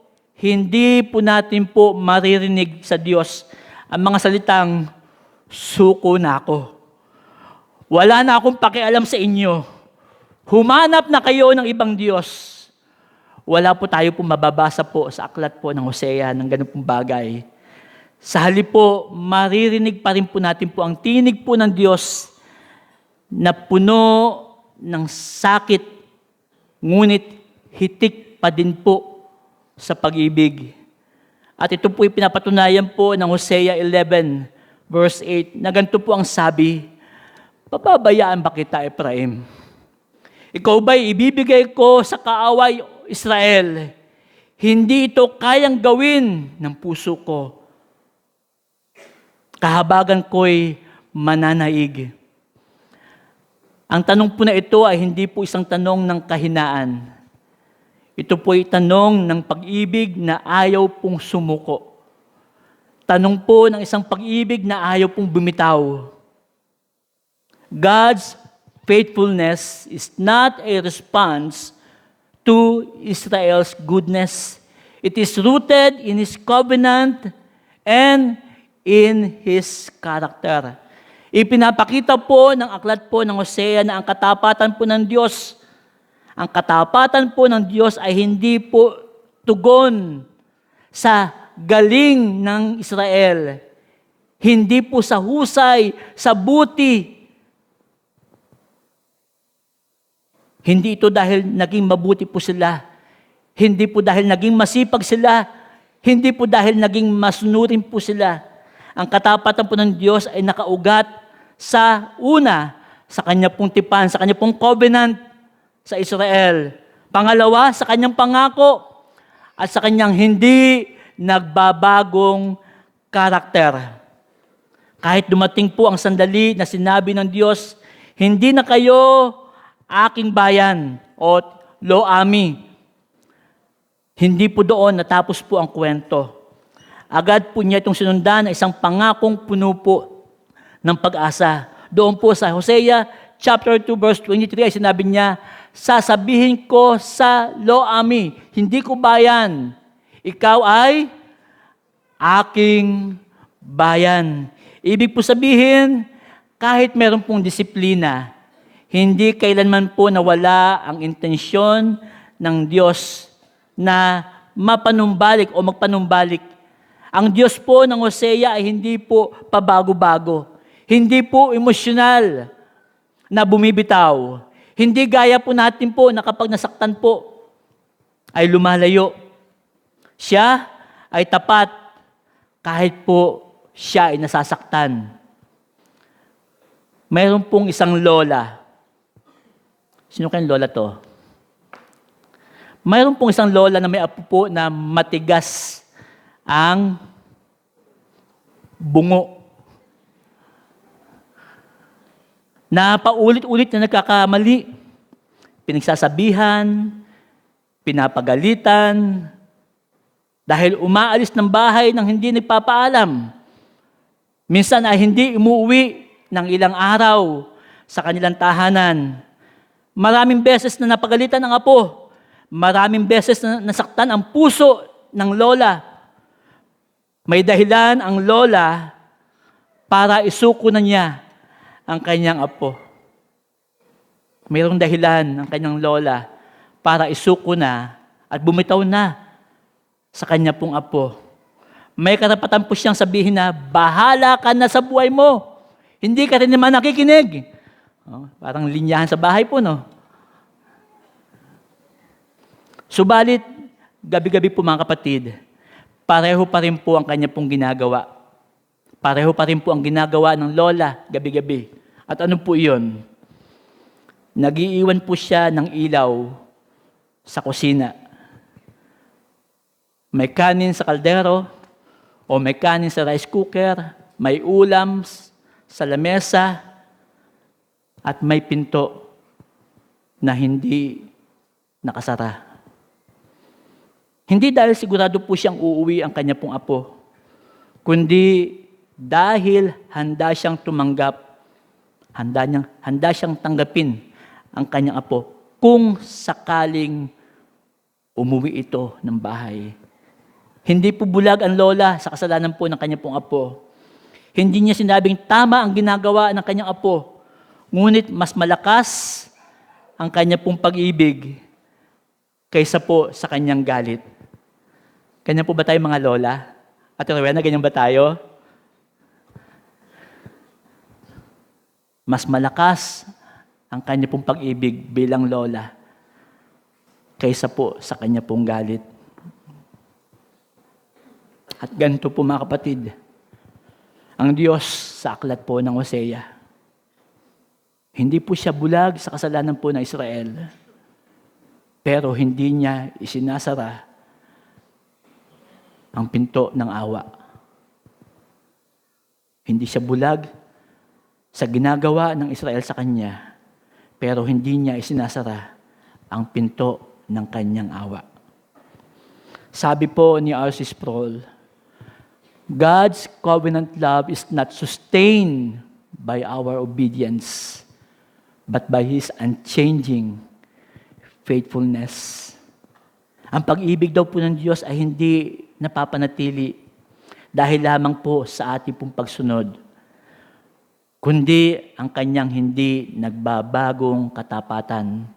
hindi po natin po maririnig sa Diyos ang mga salitang, suko na ako. Wala na akong pakialam sa inyo. Humanap na kayo ng ibang Diyos. Wala po tayo po mababasa po sa aklat po ng Hosea ng ganun pong bagay. Sa halip po, maririnig pa rin po natin po ang tinig po ng Diyos na puno ng sakit, ngunit hitik pa din po sa pag-ibig. At ito po pinapatunayan po ng Hosea 11, verse 8, na ganito po ang sabi, pababayaan ba kita, Ephraim? Ikaw ba'y ibibigay ko sa kaaway, Israel? Hindi ito kayang gawin ng puso ko. Kahabagan ko'y mananaig. Ang tanong po na ito ay hindi po isang tanong ng kahinaan. Ito po ay tanong ng pag-ibig na ayaw pong sumuko. Tanong po ng isang pag-ibig na ayaw pong bumitaw. God's faithfulness is not a response to Israel's goodness. It is rooted in His covenant and in His character. Ipinapakita po ng aklat po ng Hosea na ang katapatan po ng Diyos, ang katapatan po ng Diyos ay hindi po tugon sa galing ng Israel. Hindi po sa husay, sa buti. Hindi ito dahil naging mabuti po sila. Hindi po dahil naging masipag sila. Hindi po dahil naging masunurin po sila. Ang katapatan po ng Diyos ay nakaugat sa una, sa kanya pong tipan, sa kanya pong covenant sa Israel. Pangalawa, sa kanyang pangako at sa kanyang hindi nagbabagong karakter. Kahit dumating po ang sandali na sinabi ng Diyos, hindi na kayo aking bayan o Lo-Ami. Hindi po doon natapos po ang kwento. Agad po niya itong sinundan na isang pangakong puno po ng pag-asa. Doon po sa Hosea chapter 2 verse 23 ay sinabi niya, sasabihin ko sa Lo-Ami, hindi ko bayan, ikaw ay aking bayan. Ibig po sabihin, kahit meron pong disiplina, hindi kailanman po nawala ang intensyon ng Diyos na mapanumbalik o magpanumbalik. Ang Diyos po ng Hosea ay hindi po pabago-bago. Hindi po emosyonal na bumibitaw. Hindi gaya po natin po na kapag nasaktan po, ay lumalayo. Siya ay tapat kahit po siya ay nasasaktan. Mayroon pong isang lola. Sino kayong lola to? Mayroon pong isang lola na may apo po na matigas ang bungo. Na paulit-ulit na nagkakamali. Pinagsasabihan, pinapagalitan, dahil umaalis ng bahay nang hindi nagpapaalam. Minsan ay hindi umuwi ng ilang araw sa kanilang tahanan. Maraming beses na napagalitan ang apo. Maraming beses na nasaktan ang puso ng lola. May dahilan ang lola para isuko na niya ang kanyang apo. Mayroong dahilan ang kanyang lola para isuko na at bumitaw na sa kanya pong apo. May karapatan po siyang sabihin na, bahala ka na sa buhay mo. Hindi ka rin naman nakikinig. Parang linyahan sa bahay po, no? Subalit, gabi-gabi po mga kapatid, pareho pa rin po ang kanya pong ginagawa. Pareho pa rin po ang ginagawa ng lola gabi-gabi. At ano po iyon? Nag-iiwan po siya ng ilaw sa kusina. May kanin sa kaldero, o may kanin sa rice cooker, may ulam sa lamesa, at may pinto na hindi nakasara. Hindi dahil sigurado po siyang uuwi ang kanya pong apo, kundi dahil handa siyang tumanggap, handa siyang tanggapin ang kanyang apo kung sakaling umuwi ito ng bahay. Hindi po bulag ang lola sa kasalanan po ng kanyang pong apo. Hindi niya sinabing tama ang ginagawa ng kanyang apo, ngunit mas malakas ang kanya pong pag-ibig kaysa po sa kanyang galit. Ganyan po ba tayo mga lola? At Rowena, ganyan ba tayo? Mas malakas ang kanya pong pag-ibig bilang lola kaysa po sa kanya pong galit. At ganito po mga kapatid, ang Diyos sa aklat po ng Hosea, hindi po siya bulag sa kasalanan po ng Israel, pero hindi niya isinasara ang pinto ng awa. Hindi siya bulag sa ginagawa ng Israel sa kanya, pero hindi niya isinasara ang pinto ng kanyang awa. Sabi po ni R.C. Sproul, God's covenant love is not sustained by our obedience, but by His unchanging faithfulness. Ang pag-ibig daw po ng Diyos ay hindi napapanatili dahil lamang po sa ating pong pagsunod, kundi ang kanyang hindi nagbabagong katapatan.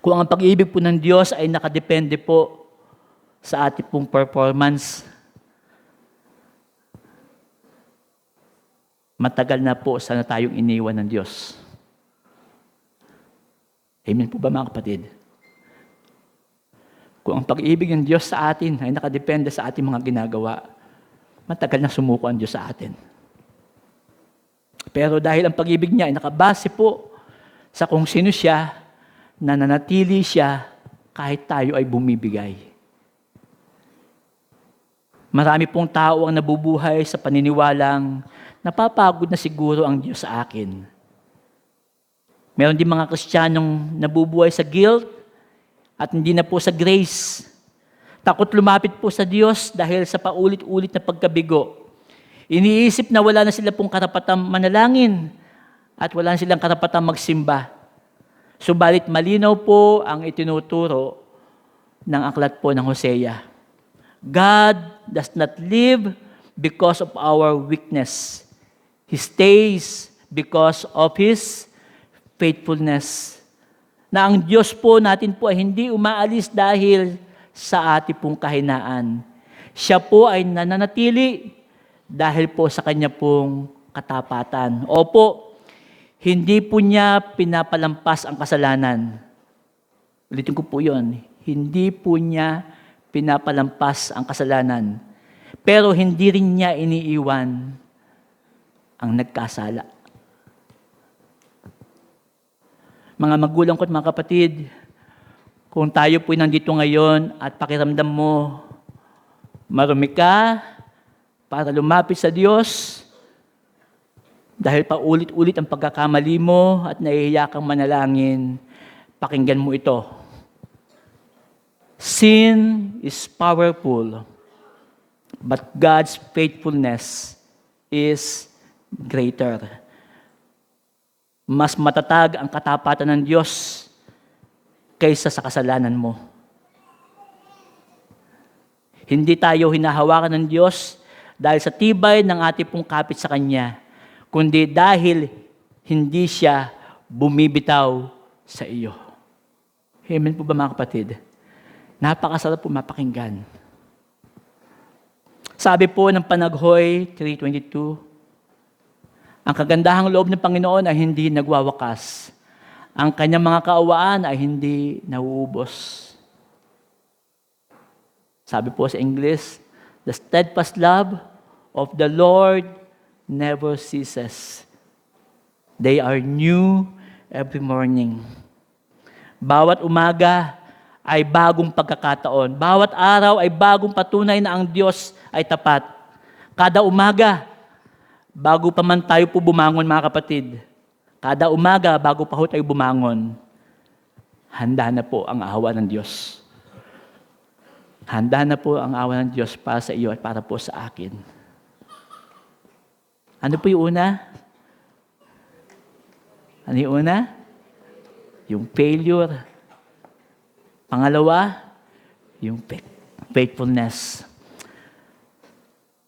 Kung ang pag-ibig po ng Diyos ay nakadepende po sa ating pong performance, matagal na po sana tayong iniwan ng Diyos. Amen po ba mga kapatid? Kung ang pag-ibig ng Diyos sa atin ay nakadepende sa ating mga ginagawa, matagal na sumuko ang Diyos sa atin. Pero dahil ang pag-ibig niya ay nakabase po sa kung sino siya, nananatili siya kahit tayo ay bumibigay. Marami pong tao ang nabubuhay sa paniniwalang napapagod na siguro ang Diyos sa akin. Meron din mga Kristiyanong nabubuhay sa guilt at hindi na po sa grace. Takot lumapit po sa Diyos dahil sa paulit-ulit na pagkabigo. Iniisip na wala na sila pong karapatang manalangin at wala na silang karapatang magsimba. Subalit malinaw po ang itinuturo ng aklat po ng Hosea. God does not live because of our weakness. He stays because of His faithfulness. Na ang Diyos po natin po ay hindi umaalis dahil sa ating pong kahinaan. Siya po ay nananatili dahil po sa Kanya pong katapatan. Opo, hindi po niya pinapalampas ang kasalanan. Ulitin ko po yun. Hindi po niya pinapalampas ang kasalanan. Pero hindi rin niya iniiwan ang nagkasala. Mga magulang ko at mga kapatid, kung tayo po'y nandito ngayon at pakiramdam mo, marumi ka para lumapit sa Diyos, dahil paulit-ulit ang pagkakamali mo at nahihiya kang manalangin, pakinggan mo ito. Sin is powerful, but God's faithfulness is greater. Mas matatag ang katapatan ng Diyos kaysa sa kasalanan mo. Hindi tayo hinahawakan ng Diyos dahil sa tibay ng ating pong kapit sa Kanya, kundi dahil hindi siya bumibitaw sa iyo. Amen po ba mga kapatid? Napakasarap po mapakinggan. Sabi po ng Panaghoy 3:22, ang kagandahang loob ng Panginoon ay hindi nagwawakas. Ang kanyang mga kaawaan ay hindi nauubos. Sabi po sa English, the steadfast love of the Lord never ceases. They are new every morning. Bawat umaga ay bagong pagkakataon. Bawat araw ay bagong patunay na ang Diyos ay tapat. Kada umaga, bago pa man tayo po bumangon mga kapatid, kada umaga bago pa ho tayo bumangon, handa na po ang awa ng Diyos. Handa na po ang awa ng Diyos para sa iyo at para po sa akin. Ano po yung una? Ano yung una? Yung failure. Pangalawa, yung faithfulness.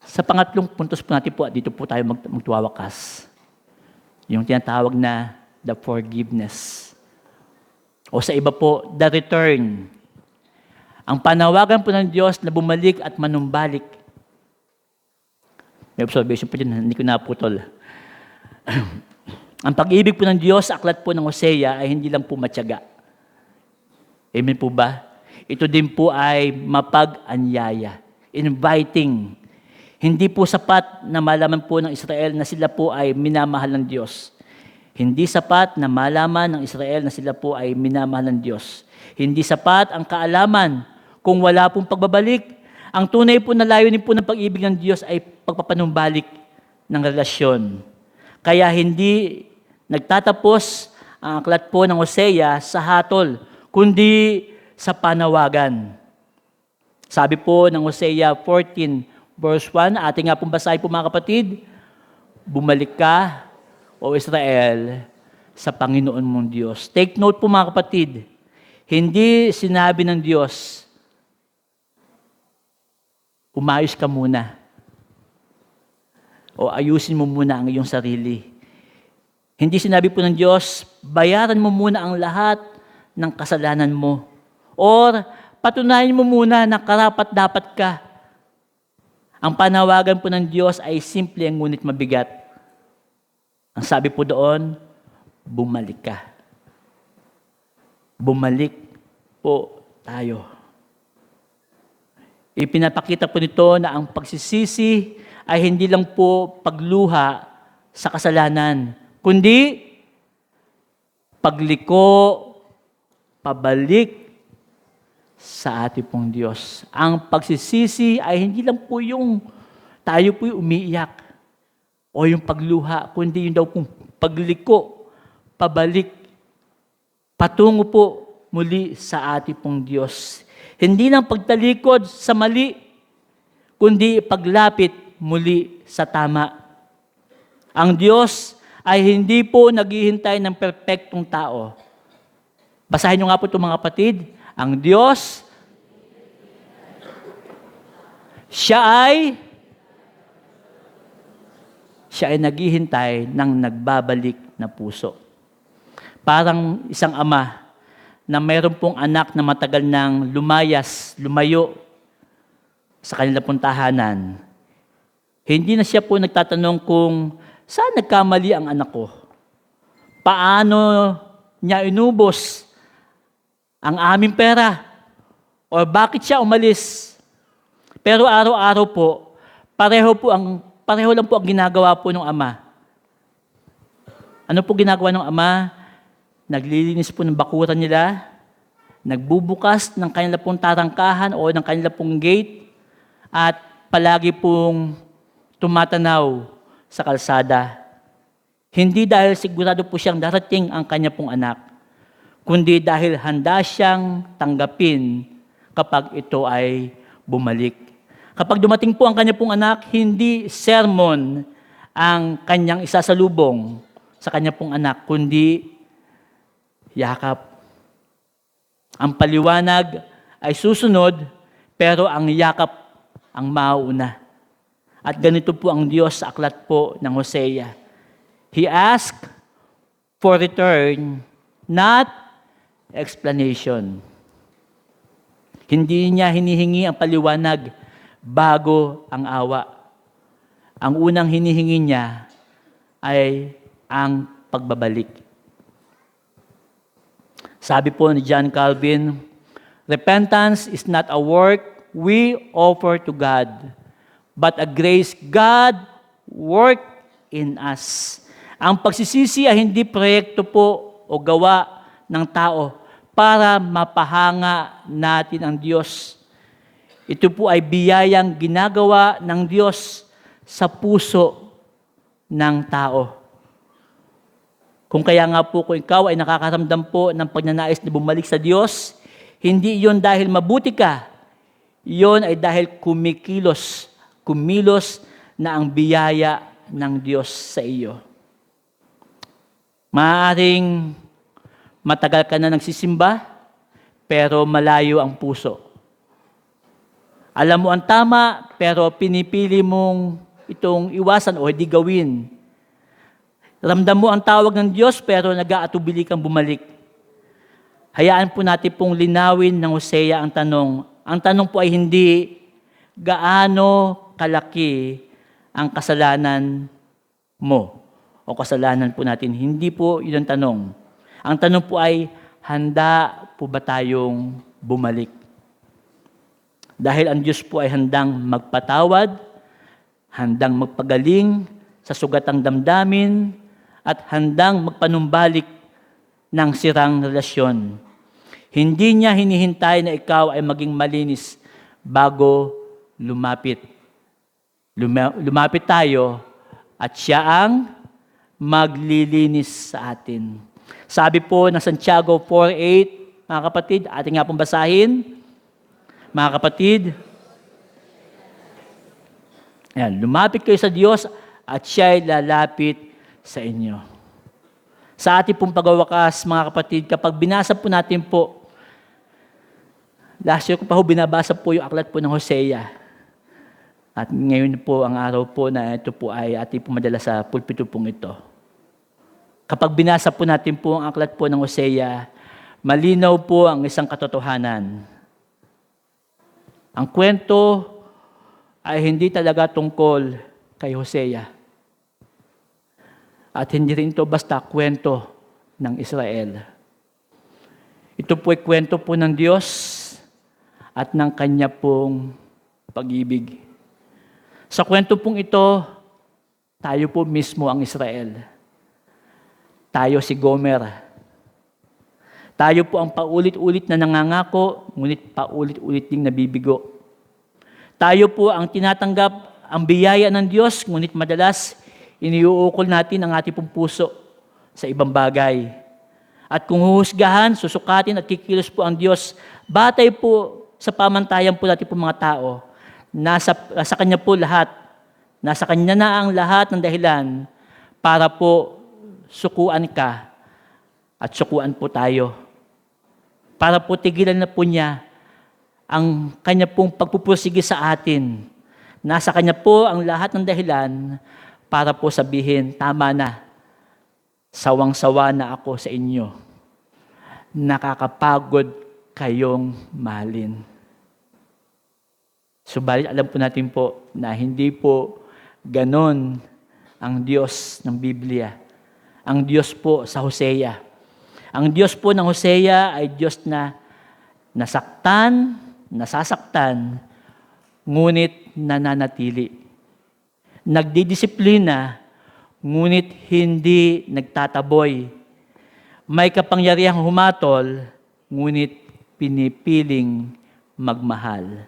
Sa pangatlong puntos po natin po, dito po tayo magtuwawakas. Yung tinatawag na the forgiveness. O sa iba po, the return. Ang panawagan po ng Diyos na bumalik at manumbalik. May observation po dyan, hindi ko naputol. Ang pag-ibig po ng Diyos, aklat po ng Hosea, ay hindi lang po matyaga. Amen po ba? Ito din po ay mapag-anyaya. Inviting. Hindi po sapat na malaman po ng Israel na sila po ay minamahal ng Diyos. Hindi sapat na malaman ng Israel na sila po ay minamahal ng Diyos. Hindi sapat ang kaalaman kung wala pong pagbabalik. Ang tunay po na layunin po ng pag-ibig ng Diyos ay pagpapanumbalik ng relasyon. Kaya hindi nagtatapos ang aklat po ng Hosea sa hatol, kundi sa panawagan. Sabi po ng Hosea 14, verse 1, ating nga pong basahin po mga kapatid, bumalik ka, O Israel, sa Panginoon mong Diyos. Take note po mga kapatid, hindi sinabi ng Diyos, umayos ka muna. O ayusin mo muna ang iyong sarili. Hindi sinabi po ng Diyos, bayaran mo muna ang lahat ng kasalanan mo. Or patunayan mo muna na karapat-dapat ka. Ang panawagan po ng Diyos ay simple ngunit mabigat. Ang sabi po doon, bumalik ka. Bumalik po tayo. Ipinapakita po nito na ang pagsisisi ay hindi lang po pagluha sa kasalanan, kundi pagliko, pabalik sa ating pong Diyos. Ang pagsisisi ay hindi lang po yung tayo po yung umiiyak o yung pagluha, kundi yung daw pong pagliko, pabalik, patungo po muli sa ating pong Diyos. Hindi lang pagtalikod sa mali, kundi paglapit muli sa tama. Ang Diyos ay hindi po naghihintay ng perpektong tao. Basahin nyo nga po ito mga kapatid. Ang Diyos, Siya ay naghihintay ng nagbabalik na puso. Parang isang ama na mayroon pong anak na matagal nang lumayo sa kanilang pong tahanan. Hindi na siya po nagtatanong kung saan nagkamali ang anak ko? Paano niya inubos ang aming pera? O bakit siya umalis? Pero araw-araw po, pareho lang po ang ginagawa po ng ama. Ano po ginagawa ng ama? Naglilinis po ng bakuran nila, nagbubukas ng kanilang pong tarangkahan o ng kanilang pong gate, at palagi pong tumatanaw sa kalsada. Hindi dahil sigurado po siyang darating ang kanya pong anak, kundi dahil handa siyang tanggapin kapag ito ay bumalik. Kapag dumating po ang kanya pong anak, hindi sermon ang kanyang isasalubong sa kanya pong anak, kundi yakap. Ang paliwanag ay susunod, pero ang yakap ang mauna. At ganito po ang Diyos sa aklat po ng Hosea. He asked for return, not explanation. Hindi niya hinihingi ang paliwanag bago ang awa. Ang unang hinihingi niya ay ang pagbabalik. Sabi po ni John Calvin, repentance is not a work we offer to God, but a grace God work in us. Ang pagsisisi ay hindi proyekto po o gawa ng tao para mapahanga natin ang Diyos. Ito po ay biyayang ginagawa ng Diyos sa puso ng tao. Kung kaya nga po kung ikaw ay nakakaramdam po ng pagnanais na bumalik sa Diyos, hindi iyon dahil mabuti ka, iyon ay dahil kumilos na ang biyaya ng Diyos sa iyo. Maaaring matagal ka na nagsisimba, pero malayo ang puso. Alam mo ang tama, pero pinipili mong itong iwasan o hindi gawin. Ramdam mo ang tawag ng Diyos, pero nag-aatubili kang bumalik. Hayaan po natin pong linawin ng Hosea ang tanong. Ang tanong po ay hindi gaano kalaki ang kasalanan mo o kasalanan po natin. Hindi po yun ang tanong. Ang tanong po ay, handa po ba tayong bumalik? Dahil ang Diyos po ay handang magpatawad, handang magpagaling sa sugatang damdamin, at handang magpanumbalik ng sirang relasyon. Hindi niya hinihintay na ikaw ay maging malinis bago lumapit. Lumapit tayo at siya ang maglilinis sa atin. Sabi po ng Santiago 4:8, mga kapatid, ating nga pong basahin. Mga kapatid, ayan, lumapit kayo sa Diyos at siya ay lalapit sa inyo. Sa ating pong pagwawakas, mga kapatid, kapag binasa po natin po, last year ko pa binabasa po yung aklat po ng Hosea. At ngayon po ang araw po na ito po ay ating pumadala sa pulpito pong ito. Kapag binasa po natin po ang aklat po ng Hosea, malinaw po ang isang katotohanan. Ang kwento ay hindi talaga tungkol kay Hosea. At hindi rin ito basta kwento ng Israel. Ito po ay kwento po ng Diyos at ng Kanya pong pag-ibig. Sa kwento pong ito, tayo po mismo ang Israel. Tayo si Gomer. Tayo po ang paulit-ulit na nangangako, ngunit paulit-ulit ding nabibigo. Tayo po ang tinatanggap ang biyaya ng Diyos, ngunit madalas iniuukol natin ang ating pong puso sa ibang bagay. At kung huhusgahan, susukatin at kikilos po ang Diyos, batay po sa pamantayan po natin po mga tao, nasa Kanya po lahat, nasa Kanya na ang lahat ng dahilan para po sukuan ka at sukuan po tayo. Para po tigilan na po niya ang Kanya pong pagpupursige sa atin. Nasa Kanya po ang lahat ng dahilan para po sabihin, tama na, sawang-sawa na ako sa inyo. Nakakapagod kayong mahalin. Subalit alam po natin po na hindi po ganon ang Diyos ng Biblia. Ang Diyos po sa Hosea. Ang Diyos po ng Hosea ay Diyos na nasasaktan, ngunit nananatili. Nagdidisiplina, ngunit hindi nagtataboy. May kapangyarihang humatol, ngunit pinipiling magmahal.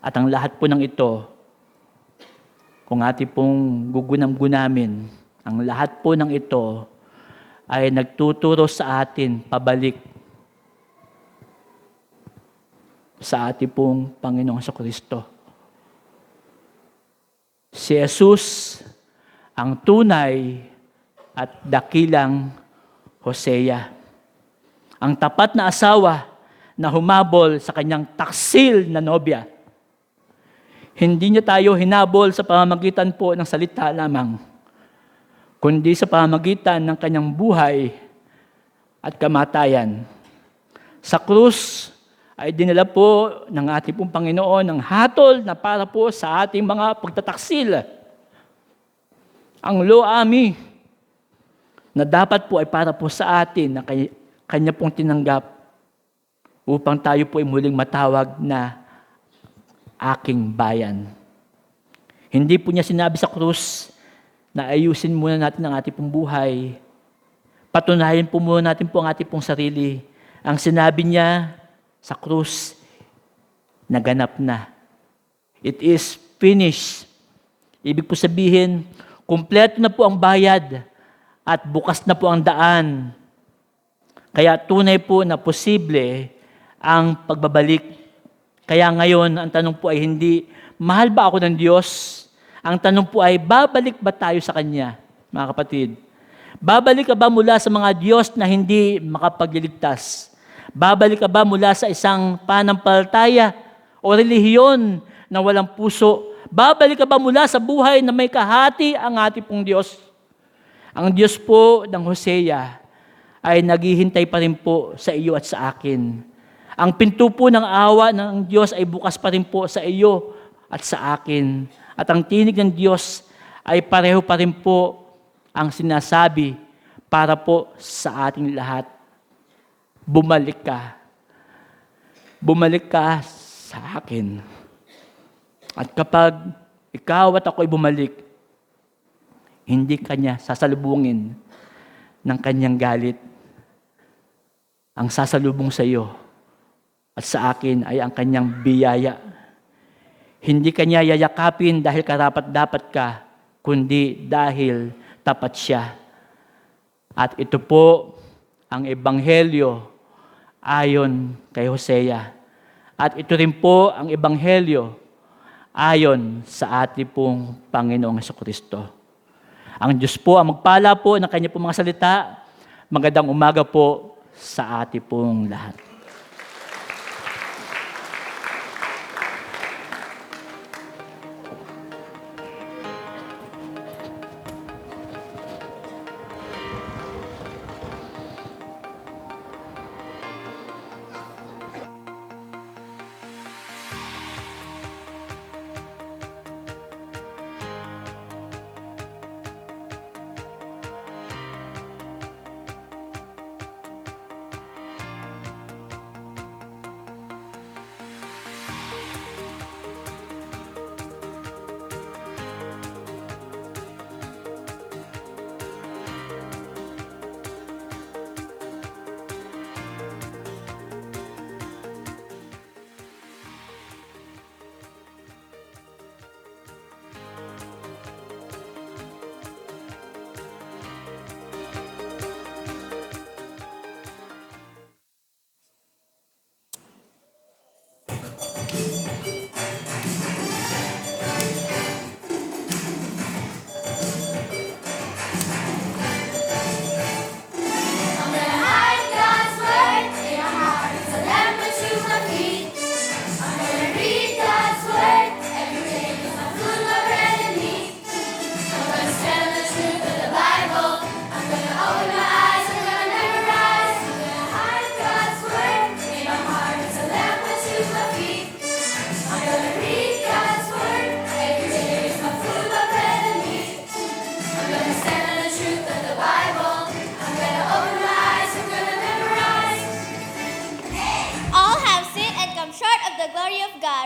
At ang lahat po ng ito, kung ating pong gugunam-gunamin, ang lahat po ng ito ay nagtuturo sa atin pabalik sa ating pong Panginoong Kristo. Si Jesus ang tunay at dakilang Hosea. Ang tapat na asawa na humabol sa kanyang taksil na nobya. Hindi niya tayo hinabol sa pamamagitan po ng salita lamang, kundi sa pamamagitan ng kanyang buhay at kamatayan. Sa krus ay dinala po ng ating pong Panginoon ng hatol na para po sa ating mga pagtataksil. Ang lo-ami na dapat po ay para po sa atin na kanya pong tinanggap upang tayo po ay muling matawag na aking bayan. Hindi po niya sinabi sa krus na ayusin muna natin ang ating pong buhay. Patunayan po muna natin po ang ating pong sarili. Ang sinabi niya sa krus, naganap na. It is finished. Ibig po sabihin, kumpleto na po ang bayad at bukas na po ang daan. Kaya tunay po na posible ang pagbabalik. Kaya ngayon, ang tanong po ay hindi, mahal ba ako ng Diyos? Ang tanong po ay, babalik ba tayo sa Kanya, mga kapatid? Babalik ka ba mula sa mga Diyos na hindi makapagliligtas? Babalik ka ba mula sa isang panampalataya o relihiyon na walang puso? Babalik ka ba mula sa buhay na may kahati ang ating pong Diyos? Ang Diyos po ng Hosea ay naghihintay pa rin po sa iyo at sa akin. Ang pinto po ng awa ng Diyos ay bukas pa rin po sa iyo at sa akin. At ang tinig ng Diyos ay pareho pa rin po ang sinasabi para po sa ating lahat. Bumalik ka. Bumalik ka sa akin. At kapag ikaw at ako ay bumalik, hindi kanya sasalubungin ng kanyang galit. Ang sasalubong sa iyo at sa akin ay ang kanyang biyaya. Hindi kanya yayakapin dahil karapat-dapat ka, kundi dahil tapat siya. At ito po ang ebanghelyo ayon kay Hosea. At ito rin po ang ebanghelyo ayon sa ating pong Panginoong Jesucristo. Ang Diyos po ang magpala po ng kanya pong mga salita. Magandang umaga po sa ating pong lahat.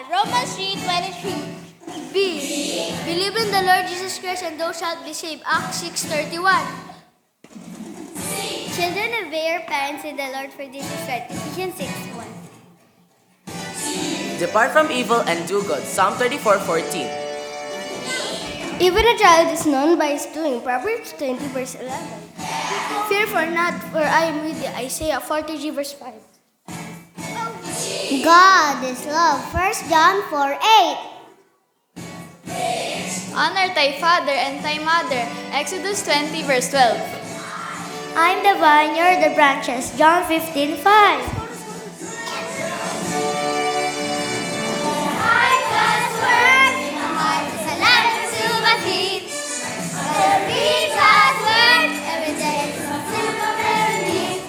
Romans 3:23. B. Believe in the Lord Jesus Christ and thou shalt be saved. Acts 6:31. Children obey your parents in the Lord, for this is right. Ephesians 6:1. Depart from evil and do good. Psalm 34:14. Even a child is known by his doing. Proverbs 20:11. Fear for not, for I am with thee. Isaiah 40:5. God is love. 1 John 4:8. Honor thy father and thy mother. Exodus 20 verse 12. I'm the vine, you're the branches. John 15:5. I'm God's word. My heart is a lamp to my feet. I read God's word every day. It's a simple melody.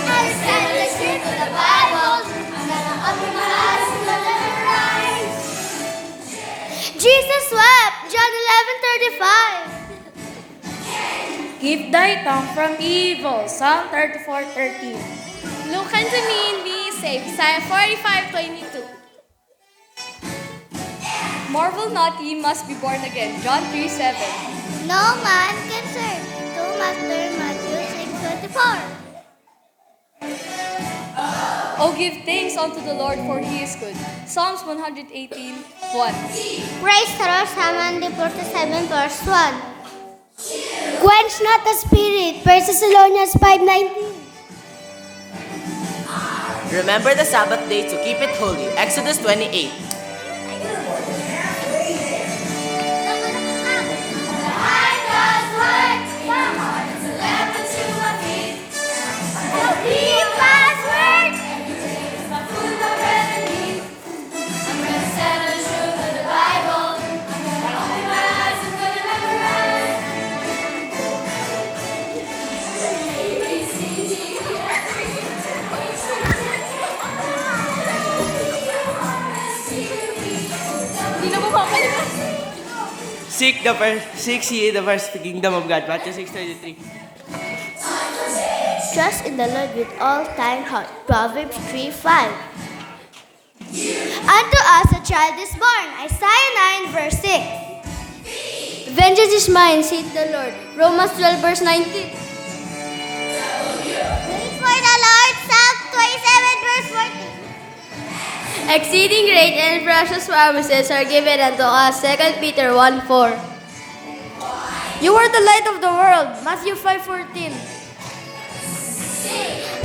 I stand in the street of the Bible. I'm gonna open my eyes to memorize. Jesus wept. John 11:35. Keep thy tongue from evil. Psalm 34:13. Look unto me and be saved. Isaiah 45:22. Marvel not, ye must be born again. John 3:7. No man can serve two masters. Matthew 6:24. Oh, give thanks unto the Lord, for he is good. Psalms 118:1. Praise the Lord, Psalm 47 verse 1. Quench not the spirit. 1 Thessalonians 5:19. Remember the Sabbath day to keep it holy. Exodus 28. Seek ye the first kingdom of God. Matthew 6:33. Trust in the Lord with all thine heart. Proverbs 3:5. Unto us a child is born. Isaiah 9 verse 6. Vengeance is mine, saith the Lord. Romans 12 verse 19. Wait for the Lord. Psalm 27 verse 14. Exceeding great and precious promises are given unto us. 2 Peter 1:4. You are the light of the world. Matthew 5:14.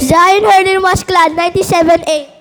Zion heard and was glad. 97:8.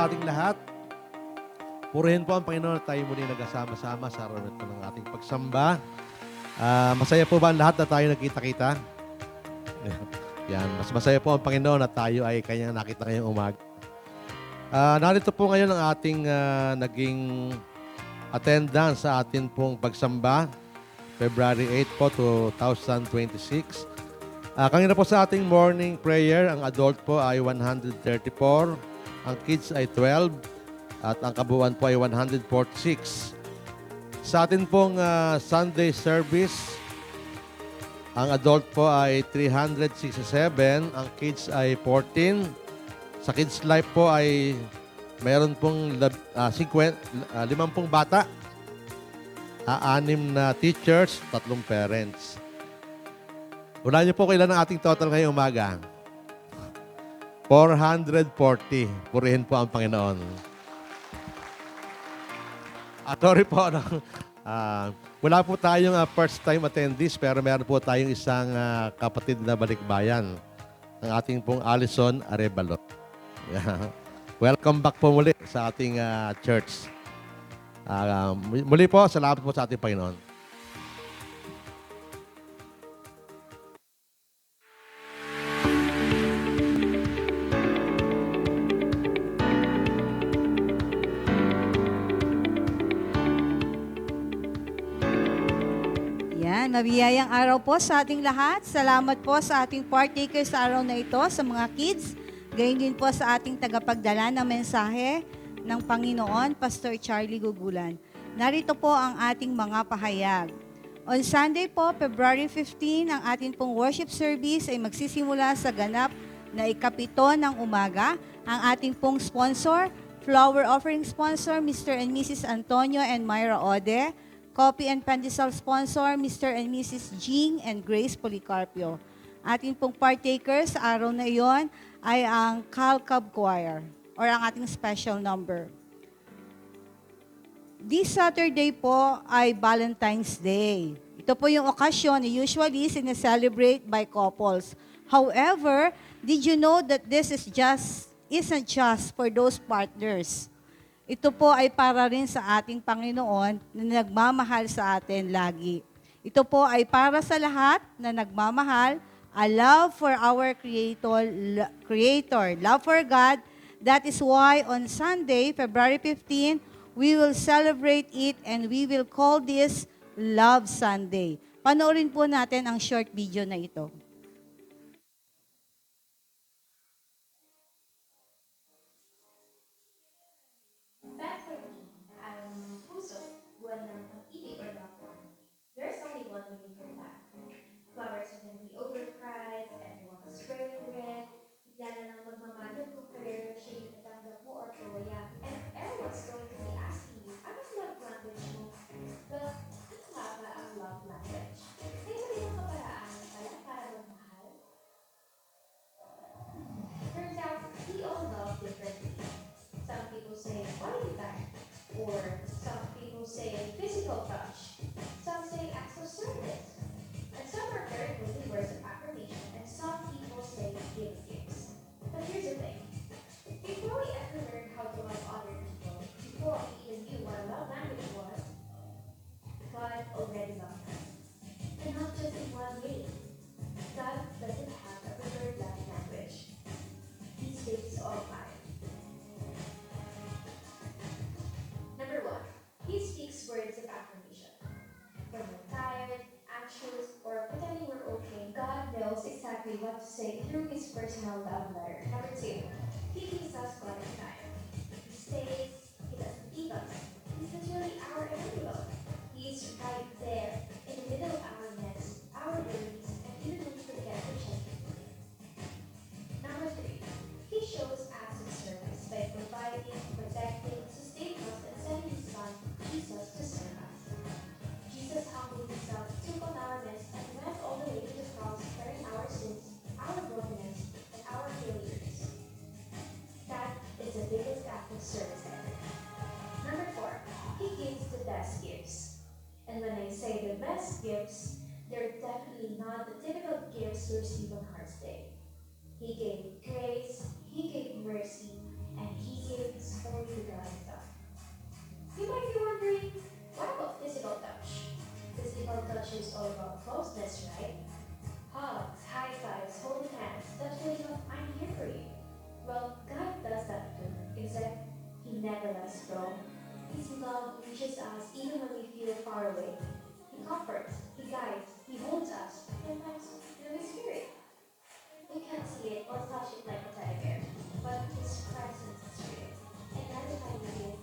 sa ating lahat. Purihin po ang Panginoon at tayo muli nagkasama-sama sa araw nito ng ating pagsamba. Masaya po ba ang lahat na tayo nagkita-kita? Yan, mas masaya po ang Panginoon at tayo ay kanyang nakita ngayong umaga. Narito po ngayon ang ating naging attendance sa atin pong pagsamba. February 8 po, 2026. Kanina po sa ating morning prayer, ang adult po ay 134, ang kids ay 12, at ang kabuuan po ay 146. Sa atin pong Sunday service, ang adult po ay 367, ang kids ay 14. Sa kids life po ay mayroon pong 50 bata, 6 na teachers, 3 parents. Unahin niyo po kailan ang ating total ngayong umaga. 440. Purihin po ang Panginoon. Sorry po. Wala po tayong first-time attendees pero meron po tayong isang kapatid na balikbayan. Ang ating pong Alison Arevalo. Welcome back po muli sa ating church. Muli po, salamat po sa ating Panginoon. Yan, mabiyayang araw po sa ating lahat. Salamat po sa ating partakers sa araw na ito, sa mga kids. Gayon din po sa ating tagapagdala ng mensahe ng Panginoon, Pastor Charlie Gugulan. Narito po ang ating mga pahayag. On Sunday po, February 15, ang ating pong worship service ay magsisimula sa ganap na 7 ng umaga. Ang ating pong sponsor, flower offering sponsor, Mr. and Mrs. Antonio and Myra Ode. Coffee and pandesal sponsor, Mr. and Mrs. Jing and Grace Policarpio. Ating pong partakers sa araw na iyon ay ang Calcab Choir or ang ating special number. This Saturday po ay Valentine's Day. Ito po yung okasyon na usually sineselebrate by couples. However, did you know that this isn't just for those partners? Ito po ay para rin sa ating Panginoon na nagmamahal sa atin lagi. Ito po ay para sa lahat na nagmamahal, a love for our Creator, love for God. That is why on Sunday, February 15, we will celebrate it and we will call this Love Sunday. Panoorin po natin ang short video na ito. There's only one meaning for that. Flowers are gonna be overpriced, everyone was spraying red, bigla na lang magmamahal kung career siya yung natanggap mo or proya. And everyone's going to be asking you, anong love language mo? But, ano nga ba ang love language? May sabihin ka paraan pala para magmahal? Turns out, we all love differently. Some people say quality time, or some people say physical touch. Some say acts of service, and some are very good with words of affirmation, and some people say give gifts. But here's the thing. Before we ever learned how to love other people, before we even knew what a love language was, God already loved us. And not just in one way. God doesn't have a preferred love language. He speaks all five. Number 1, He speaks words of affirmation. When we're tired, anxious, or pretending we're okay, God knows exactly what to say through His personal love letter. Number 2, He gives us quality time. He stays, He doesn't leave us. He's literally our everyone. He's right there, in the middle of our mess, our worries, and even when we forget to check in. Number 3, He shows acts of service by providing, protecting, sustaining us, and sending His Son, Jesus, to serve us. Jesus humbled Himself, took on our mess, and went all the way to the cross, bearing our sins, our brokenness, and our failures. That is the biggest act of service ever. Number 4, He gives the best gifts. And when I say the best gifts, they're definitely not the typical gifts we receive on Heart's Day. He gave grace, He gave mercy, and He gives only the God stuff. You might be wondering, what about physical touch? Physical touch is all about closeness, right? Hugs, high fives, holding hands, that feeling of I'm here for you. Well, God does that too, except He never lets go. His love reaches us even when we feel far away. He comforts, He guides, He holds us, sometimes through His Spirit. We can't see it or touch it like a teddy bear, but His presence is real. And every time we give,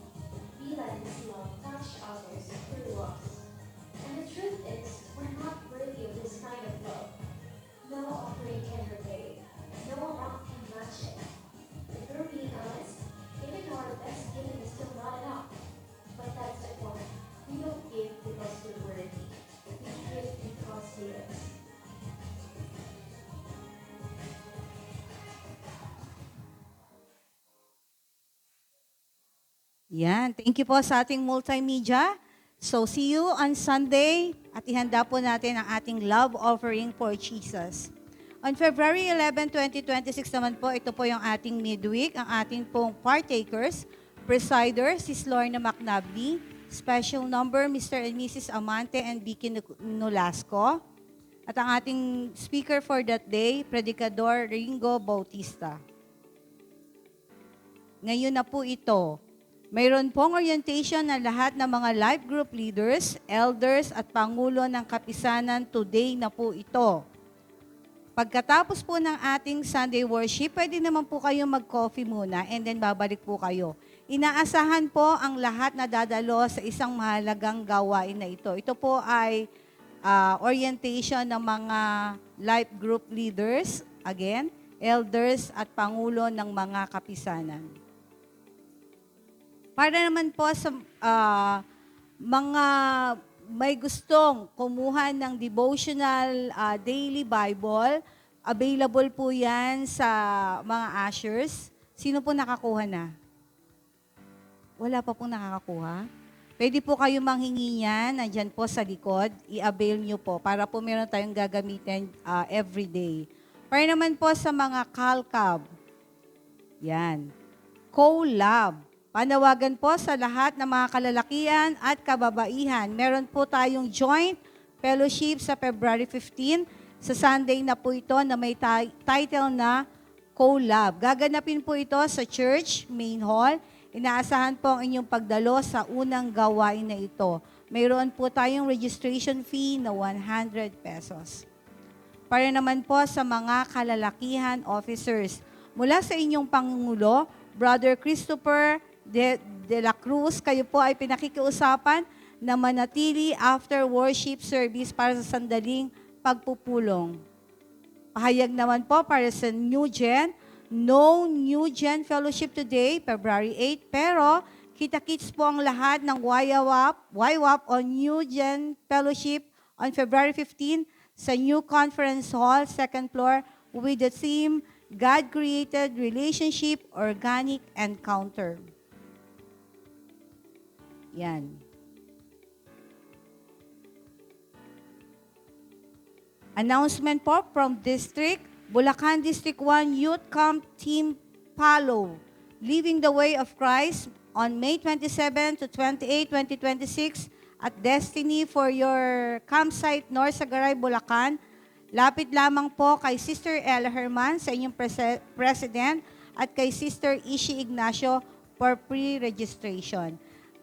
we let His love touch others through us. And the truth is, we're not worthy of this kind of love. No offering can repay it. No amount can match it. If we're being honest, even our best giving is still not enough. But that's the point. We don't give because we're worthy. We give because He is. Yan. Thank you po sa ating multimedia. So, see you on Sunday at ihanda po natin ang ating love offering for Jesus. On February 11, 2026 naman po, ito po yung ating midweek, ang ating pong partakers, presider, Sis Lorna McNabney, special number, Mr. and Mrs. Amante and Vicky Nolasco, at ang ating speaker for that day, Predicador Ringo Bautista. Ngayon na po ito, mayroon pong orientation ng lahat ng mga life group leaders, elders at pangulo ng kapisanan today na po ito. Pagkatapos po ng ating Sunday worship, pwede naman po kayo mag-coffee muna and then babalik po kayo. Inaasahan po ang lahat na dadalo sa isang mahalagang gawain na ito. Ito po ay orientation ng mga life group leaders, again, elders at pangulo ng mga kapisanan. Para naman po sa mga may gustong kumuha ng devotional daily Bible, available po yan sa mga ushers. Sino po nakakuha na? Wala pa pong nakakakuha? Pwede po kayo manghingi yan, nandyan po sa likod, i-avail nyo po para po meron tayong gagamitin every day. Para naman po sa mga CalCab, yan, Co-Lab, panawagan po sa lahat ng mga kalalakihan at kababaihan. Meron po tayong joint fellowship sa February 15, sa Sunday na po ito na may title na Co-Lab. Gaganapin po ito sa church, main hall. Inaasahan po ang inyong pagdalo sa unang gawain na ito. Mayroon po tayong registration fee na 100 pesos. Para naman po sa mga kalalakihan officers, mula sa inyong Pangulo, Brother Christopher de la Cruz, kayo po ay pinakikiusapan na manatili after worship service para sa sandaling pagpupulong. Pahayag naman po para sa New Gen, no New Gen Fellowship today, February 8, pero kita-kits po ang lahat ng YWAP on New Gen Fellowship on February 15 sa New Conference Hall, 2nd floor, with the theme, God-created relationship, organic encounter. Yan. Announcement po from District, Bulacan District 1 Youth Camp Team Palo, Leaving the Way of Christ on May 27 to 28, 2026 at Destiny for your campsite, North Sagaray, Bulacan. Lapit lamang po kay Sister Ella Herman sa inyong President at kay Sister Ishi Ignacio for pre-registration.